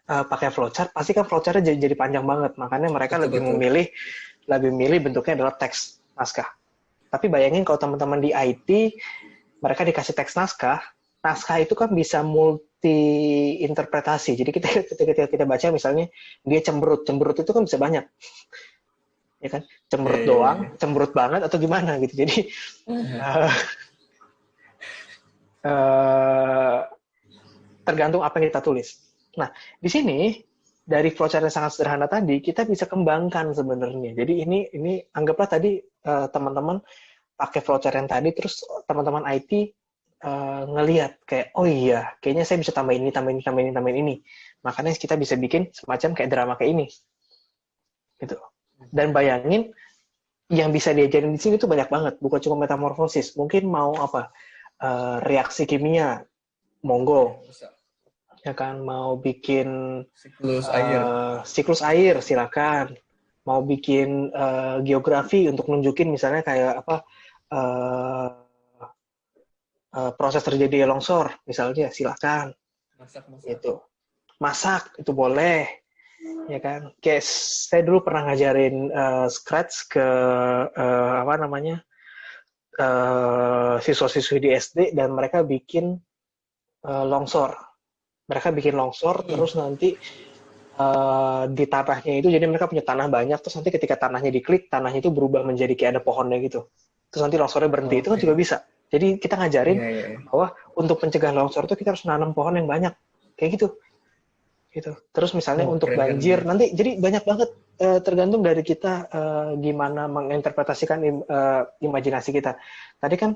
pakai flowchart, pasti kan flowchartnya jadi panjang banget. Makanya mereka lebih memilih bentuknya adalah teks naskah. Tapi bayangin kalau teman-teman di IT, mereka dikasih teks naskah itu kan bisa multi interpretasi. Jadi ketika kita baca misalnya dia cemberut itu kan bisa banyak. Ya kan, cemberut doang, cemberut banget atau gimana gitu. Jadi tergantung apa yang kita tulis. Nah, di sini dari flowchart yang sangat sederhana tadi kita bisa kembangkan sebenarnya. Jadi ini anggaplah tadi teman-teman pakai flowchart yang tadi, terus teman-teman IT ngelihat kayak oh iya, kayaknya saya bisa tambahin ini. Makanya kita bisa bikin semacam kayak drama kayak ini, gitu. Dan bayangin yang bisa diajarin di sini tuh banyak banget, bukan cuma metamorfosis. Mungkin mau apa reaksi kimia, monggo. Ya kan, mau bikin siklus air, silakan. Mau bikin geografi untuk nunjukin misalnya kayak apa proses terjadi longsor, misalnya, silakan. Masak itu boleh. Ya kan, kayak saya dulu pernah ngajarin Scratch ke siswa-siswi di SD dan mereka bikin longsor. Terus nanti di tanahnya itu, jadi mereka punya tanah banyak, terus nanti ketika tanahnya diklik, tanahnya itu berubah menjadi kayak ada pohonnya gitu. Terus nanti longsornya berhenti, itu kan juga bisa. Jadi kita ngajarin bahwa untuk mencegah longsor itu kita harus nanam pohon yang banyak, kayak gitu. Terus misalnya untuk banjir nanti, jadi banyak banget tergantung dari kita gimana menginterpretasikan imajinasi kita. Tadi kan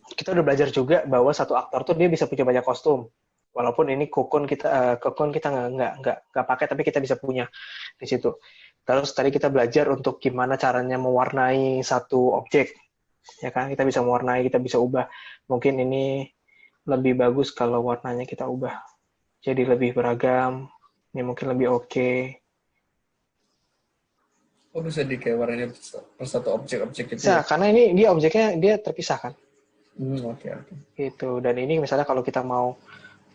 kita udah belajar juga bahwa satu aktor tuh dia bisa punya banyak kostum, walaupun ini cocoon kita nggak pakai, tapi kita bisa punya di situ. Terus tadi kita belajar untuk gimana caranya mewarnai satu objek, ya kan? Kita bisa mewarnai, kita bisa ubah. Mungkin ini lebih bagus kalau warnanya kita ubah jadi lebih beragam. Ini mungkin lebih oke. Oh, bisa di kayak warnanya per satu objek-objek itu Bisa, ya? karena ini dia objeknya dia terpisah kan. Oke, oke. Gitu. Dan ini misalnya kalau kita mau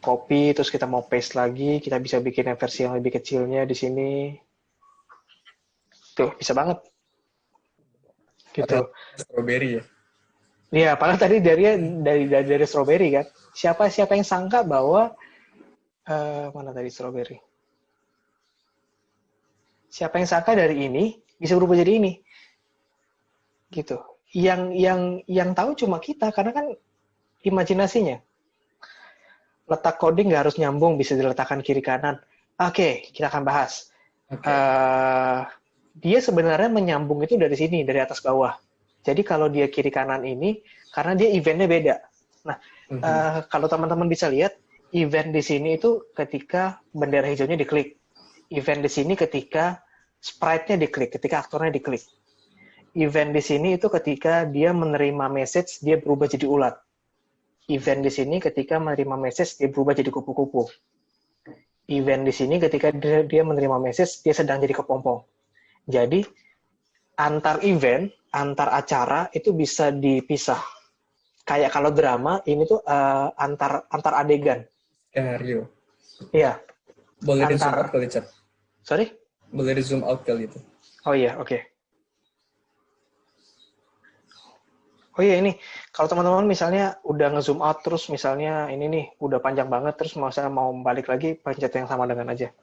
copy terus kita mau paste lagi, kita bisa bikin yang versi yang lebih kecilnya di sini. Tuh, bisa banget. Padahal Gitu. strawberry ya? Iya, padahal tadi dari strawberry kan. Siapa yang sangka bahwa mana tadi strawberry? Siapa yang sangka dari ini bisa berubah jadi ini? Gitu. Yang tahu cuma kita karena kan imajinasinya. Letak coding nggak harus nyambung, bisa diletakkan kiri kanan. Oke, kita akan bahas. Oke. Dia sebenarnya menyambung itu dari sini, dari atas bawah. Jadi kalau dia kiri kanan ini, karena dia eventnya beda. Nah, kalau teman-teman bisa lihat, event di sini itu ketika bendera hijaunya diklik. Event di sini ketika sprite-nya diklik, ketika aktornya diklik. Event di sini itu ketika dia menerima message, dia berubah jadi ulat. Event di sini ketika menerima message, dia berubah jadi kupu-kupu. Event di sini ketika dia menerima message, dia sedang jadi kepompong. Jadi, antar event, antar acara, itu bisa dipisah. Kayak kalau drama, ini tuh antar adegan. Skenario. Iya. Boleh di zoom out kali, Chat? Sorry? Boleh di zoom out kali itu. Oh iya, oke. Oh iya ini, kalau teman-teman misalnya udah nge-zoom out terus misalnya ini nih udah panjang banget terus mau balik lagi pencet yang sama dengan aja.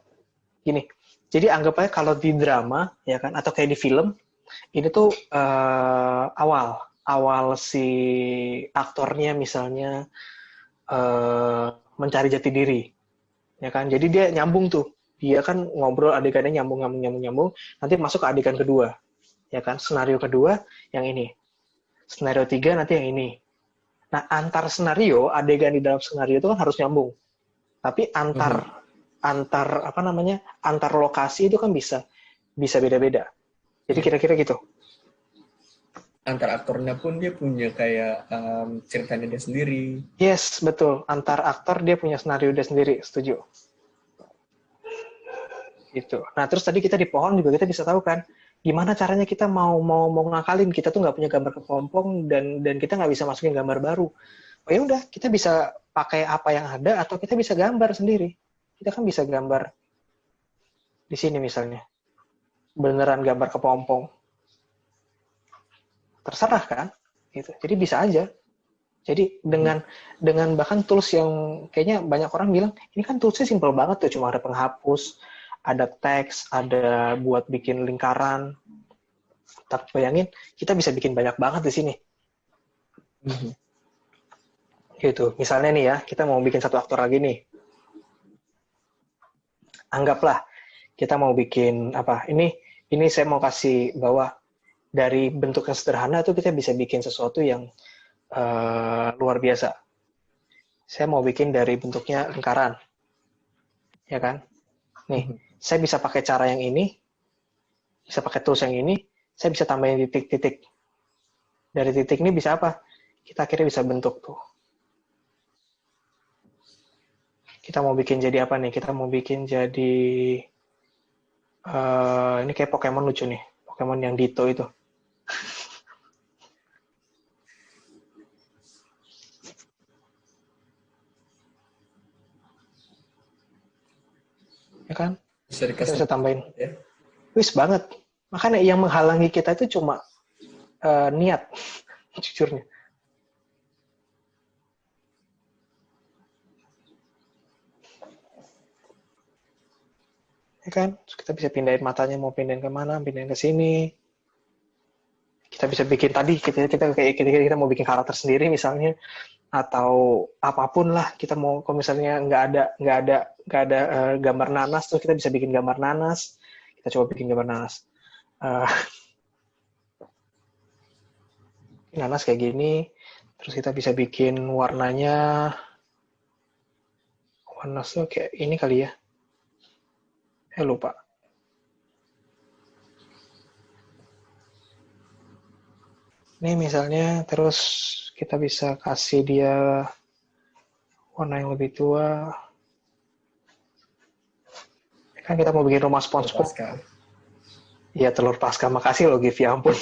Gini, jadi anggap aja kalau di drama ya kan atau kayak di film ini tuh awal si aktornya misalnya mencari jati diri, ya kan. Jadi dia nyambung tuh, dia kan ngobrol adegannya nyambung, nanti masuk ke adegan kedua, ya kan. Senario kedua yang ini. Senario 3 nanti yang ini. Nah, antar senario, adegan di dalam senario itu kan harus nyambung. Tapi antar lokasi itu kan bisa beda-beda. Jadi kira-kira gitu. Antar aktornya pun dia punya kayak ceritanya dia sendiri. Yes, betul. Antar aktor dia punya senario dia sendiri, setuju. Gitu. Nah, terus tadi kita di pohon juga kita bisa tahu kan, gimana caranya kita mau ngakalin, kita tuh nggak punya gambar kepompong dan kita nggak bisa masukin gambar baru. Oh ya udah, kita bisa pakai apa yang ada atau kita bisa gambar sendiri. Kita kan bisa gambar di sini misalnya, beneran gambar kepompong. Terserah kan, gitu. Jadi bisa aja. Jadi dengan bahkan tools yang kayaknya banyak orang bilang ini kan toolsnya simple banget tuh, cuma ada penghapus, ada teks, ada buat bikin lingkaran. Tapi bayangin, kita bisa bikin banyak banget di sini. Gitu. Misalnya nih ya, kita mau bikin satu aktor lagi nih. Anggaplah kita mau bikin apa? Ini saya mau kasih bahwa dari bentuk yang sederhana itu kita bisa bikin sesuatu yang luar biasa. Saya mau bikin dari bentuknya lingkaran. Ya kan? Nih, saya bisa pakai cara yang ini, bisa pakai tools yang ini, saya bisa tambahin titik-titik. Dari titik ini bisa apa? Kita akhirnya bisa bentuk tuh. Kita mau bikin jadi apa nih? Kita mau bikin jadi ini kayak Pokemon lucu nih. Pokemon yang Ditto itu. Ya kan? Kita bisa tambahin. Ya. Wis banget. Makanya yang menghalangi kita itu cuma niat, jujurnya. Ya kan? Terus kita bisa pindahin matanya, mau pindahin kemana, pindahin ke sini. Kita bisa bikin tadi, kita mau bikin karakter sendiri misalnya, atau apapun lah. Kita mau, kalau misalnya nggak ada gambar nanas, terus kita bisa bikin gambar nanas. Kita coba bikin gambar nanas. Nanas kayak gini, terus kita bisa bikin warnanya kayak ini kali ya. Lupa. Nih misalnya, terus kita bisa kasih dia warna yang lebih tua. Kan kita mau bikin rumah SpongeBob. Pascal. Iya, telur pasca. Makasih loh, Giv. Ya ampun.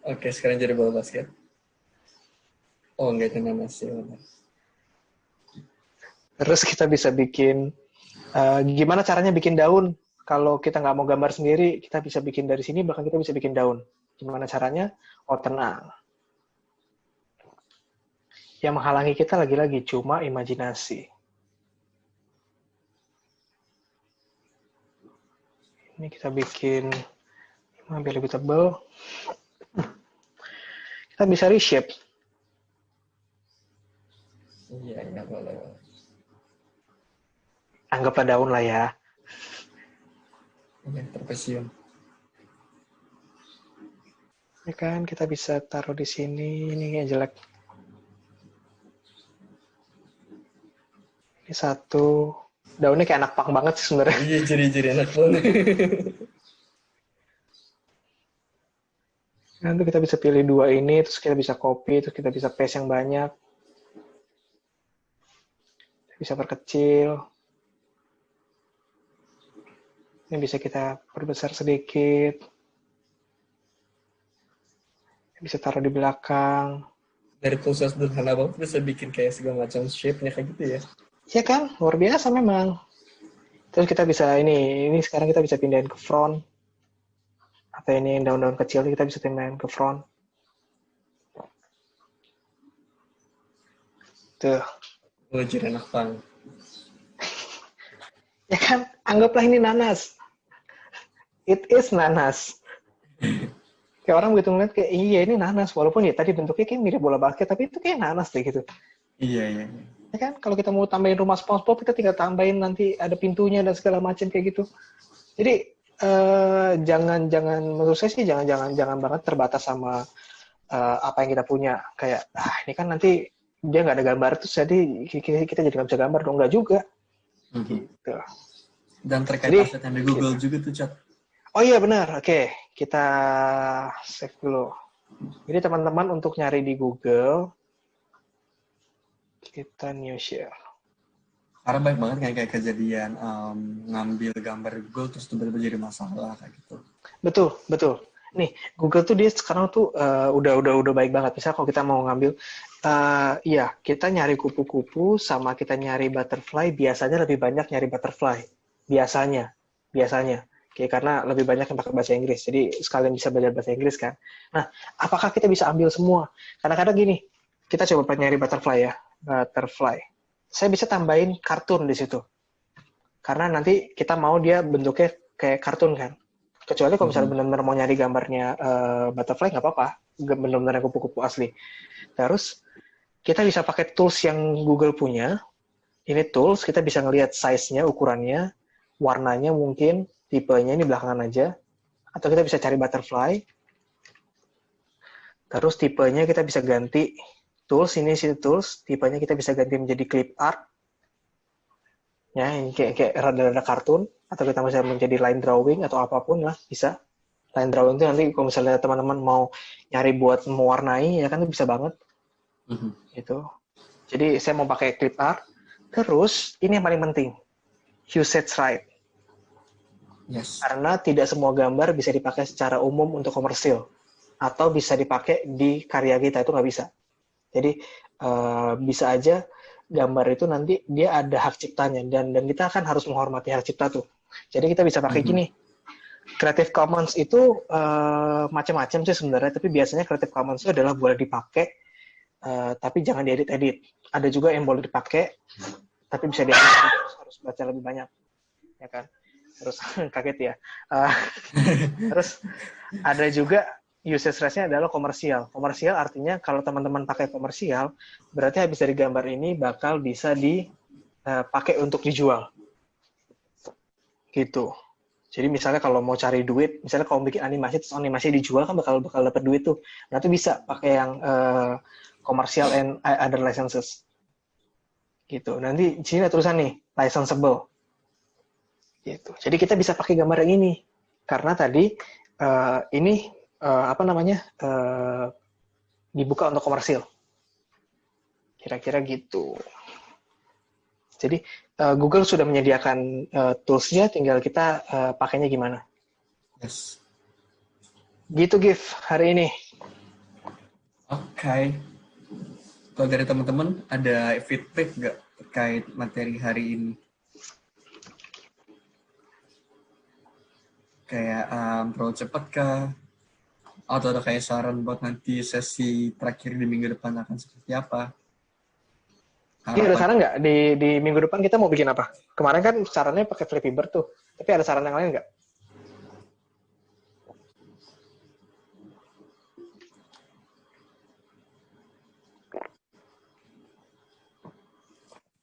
Oke, sekarang jadi bola basket. Oh, enggak itu nanas sih. Terus kita bisa bikin, gimana caranya bikin daun? Kalau kita nggak mau gambar sendiri, kita bisa bikin dari sini, bahkan kita bisa bikin daun. Gimana caranya? Oh, tenang. Yang menghalangi kita lagi-lagi cuma imajinasi. Ini kita bikin biar lebih tebal. Kita bisa reshape. Iya, boleh. Anggaplah daun lah ya. Iya, terpesium. Ya kan, kita bisa taruh di sini. Ini yang jelek. Ini satu. Daunnya kayak anak pang banget sih sebenarnya. Iya, jadi enak banget. Nanti kita bisa pilih dua ini, terus kita bisa copy, terus kita bisa paste yang banyak. Bisa perkecil. Ini bisa kita perbesar sedikit. Bisa taruh di belakang. Dari tools yang sederhana banget bisa bikin kayak segala macam shape-nya kayak gitu ya. Iya kan, luar biasa memang. Terus kita bisa ini sekarang kita bisa pindahin ke front. Atau ini daun-daun kecil kita bisa pindahin ke front. Tuh. Oh, jadi enak banget. Ya kan, anggaplah ini nanas. It is nanas. Kayak orang begitu ngeliat kayak, iya ini nanas. Walaupun ya tadi bentuknya kayak mirip bola basket, tapi itu kayak nanas deh gitu. Iya. Ya kan, kalau kita mau tambahin rumah SpongeBob, kita tinggal tambahin nanti ada pintunya dan segala macam kayak gitu. Jadi, jangan menurut saya sih jangan banget terbatas sama apa yang kita punya. Kayak, ini kan nanti dia nggak ada gambar, terus jadi kita jadi nggak bisa gambar dong. Nggak juga. Gitu. Dan terkait Jadi, aset yang di Google juga tuh, Chat. oh iya benar, oke. Kita save dulu. Jadi teman-teman untuk nyari di Google, kita new share. Karena banyak banget kayak kejadian ngambil gambar di Google terus tiba-tiba jadi masalah kayak gitu. Betul. Nih, Google tuh dia sekarang tuh udah baik banget. Misal kalau kita mau ngambil, iya kita nyari kupu-kupu sama kita nyari butterfly, biasanya lebih banyak nyari butterfly. Biasanya. Oke, karena lebih banyak yang pakai bahasa Inggris. Jadi sekalian bisa belajar bahasa Inggris kan. Nah, apakah kita bisa ambil semua? Kadang-kadang gini, kita coba nyari butterfly ya. Butterfly. Saya bisa tambahin kartun di situ. Karena nanti kita mau dia bentuknya kayak kartun kan. Kecuali kalau misalnya benar-benar mau nyari gambarnya butterfly, nggak apa-apa. Benar-benar kupu-kupu asli. Terus, kita bisa pakai tools yang Google punya. Ini tools, kita bisa ngelihat size-nya, ukurannya, warnanya mungkin, tipenya ini belakangan aja. Atau kita bisa cari butterfly. Terus tipenya kita bisa ganti tools, ini sih tools. Tipenya kita bisa ganti menjadi clip art. Ya, ini kayak rada-rada kartun. Atau kita bisa menjadi line drawing atau apapun lah, bisa. Line drawing itu nanti kalau misalnya teman-teman mau nyari buat mewarnai, ya kan itu bisa banget. Gitu. Jadi saya mau pakai clip art. Terus, ini yang paling penting. Usage right. Yes. Karena tidak semua gambar bisa dipakai secara umum untuk komersil. Atau bisa dipakai di karya kita, itu nggak bisa. Jadi, bisa aja gambar itu nanti dia ada hak ciptanya. Dan kita kan harus menghormati hak cipta tuh. Jadi kita bisa pakai gini. Creative Commons itu macam-macam sih sebenarnya, tapi biasanya Creative Commons itu adalah boleh dipakai, tapi jangan diedit-edit. Ada juga yang boleh dipakai, tapi bisa diedit, harus baca lebih banyak, ya kan? Terus kaget ya. Terus ada juga usage rate-nya adalah komersial. Komersial artinya kalau teman-teman pakai komersial, berarti habis dari gambar ini bakal bisa dipakai untuk dijual. Gitu. Jadi misalnya kalau mau cari duit, misalnya kalau bikin animasi, terus animasi dijual kan bakal dapat duit tuh. Nah itu bisa pakai yang komersial and other licenses. Gitu. Nanti di sini ada tulisan nih, licensable. Gitu. Jadi kita bisa pakai gambar yang ini. Karena tadi ini apa namanya dibuka untuk komersil. Kira-kira gitu. Jadi Google sudah menyediakan tools-nya, tinggal kita pakainya gimana. Yes. Gitu GIF hari ini. Oke. Kalau dari teman-teman ada feedback nggak terkait materi hari ini? Kayak terlalu cepat kah? Atau ada kayak saran buat nanti sesi terakhir di minggu depan akan seperti apa? Ini ada saran nggak di minggu depan kita mau bikin apa? Kemarin kan sarannya pakai Flappy Bird tuh, tapi ada saran yang lain nggak?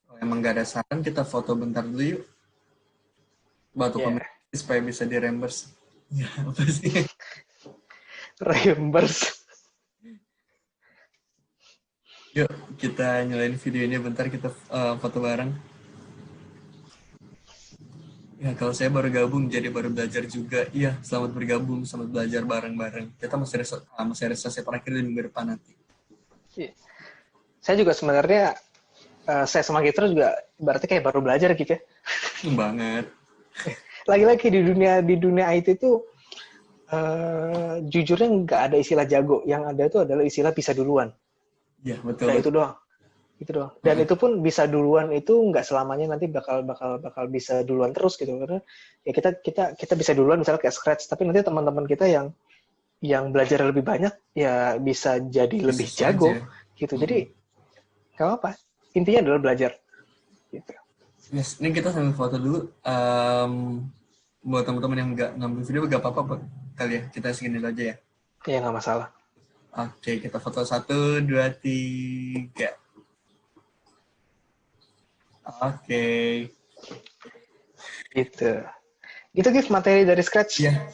Kalau emang nggak ada saran, kita foto bentar dulu yuk. Batu komunikasi supaya bisa di reimburse. Ya, apa sih? Reimburse. Yuk, kita nyalain videonya bentar, kita foto bareng. Ya, kalau saya baru gabung, jadi baru belajar juga. Iya, selamat bergabung, selamat belajar bareng-bareng. Kita masih ada sesi terakhir di minggu depan nanti. Saya juga sebenarnya, saya sama Gitra juga berarti kayak baru belajar gitu ya. Banget. Lagi-lagi di dunia IT itu, jujurnya nggak ada istilah jago. Yang ada itu adalah istilah bisa duluan. Iya, betul. Nah, itu doang. Dan itu pun bisa duluan itu nggak selamanya nanti bakal bisa duluan terus gitu, karena ya kita bisa duluan misalnya kayak Scratch, tapi nanti teman-teman kita yang belajar lebih banyak ya bisa jadi lebih jago gitu. Jadi nggak apa-apa, intinya adalah belajar gitu. Yes, ini kita sambil foto dulu. Buat teman-teman yang nggak ngambil video nggak apa-apa kali ya, kita segini dulu aja ya. Ya nggak masalah. Oke, kita foto 1, 2, 3. Oke. Gitu GIF materi dari Scratch. Iya.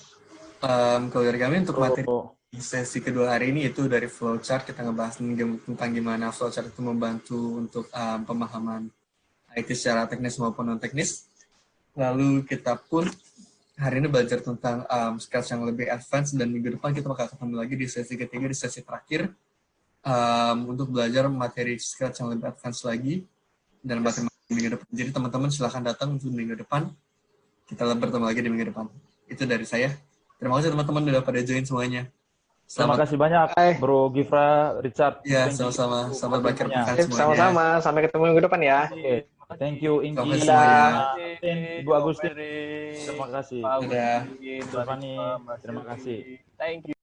Kalau dari kami untuk materi di sesi kedua hari ini itu dari flowchart, kita ngebahas tentang gimana flowchart itu membantu untuk pemahaman IT secara teknis maupun non teknis. Lalu kita pun hari ini belajar tentang Scratch yang lebih advance, dan minggu depan kita bakal ketemu lagi di sesi ketiga, di sesi terakhir untuk belajar materi Scratch yang lebih advance lagi dan materi minggu depan. Jadi teman-teman silahkan datang untuk minggu depan. Kita bertemu lagi di minggu depan. Itu dari saya. Terima kasih teman-teman udah pada join semuanya. Terima kasih banyak, Bro Gifra, Richard. Ya, sama-sama. Selamat berakhir semuanya. Sama-sama. Sampai ketemu minggu depan ya. Thank you, Ingi. Ibu Agustin. Terima kasih. Dadah. Stefani, terima kasih. Thank you.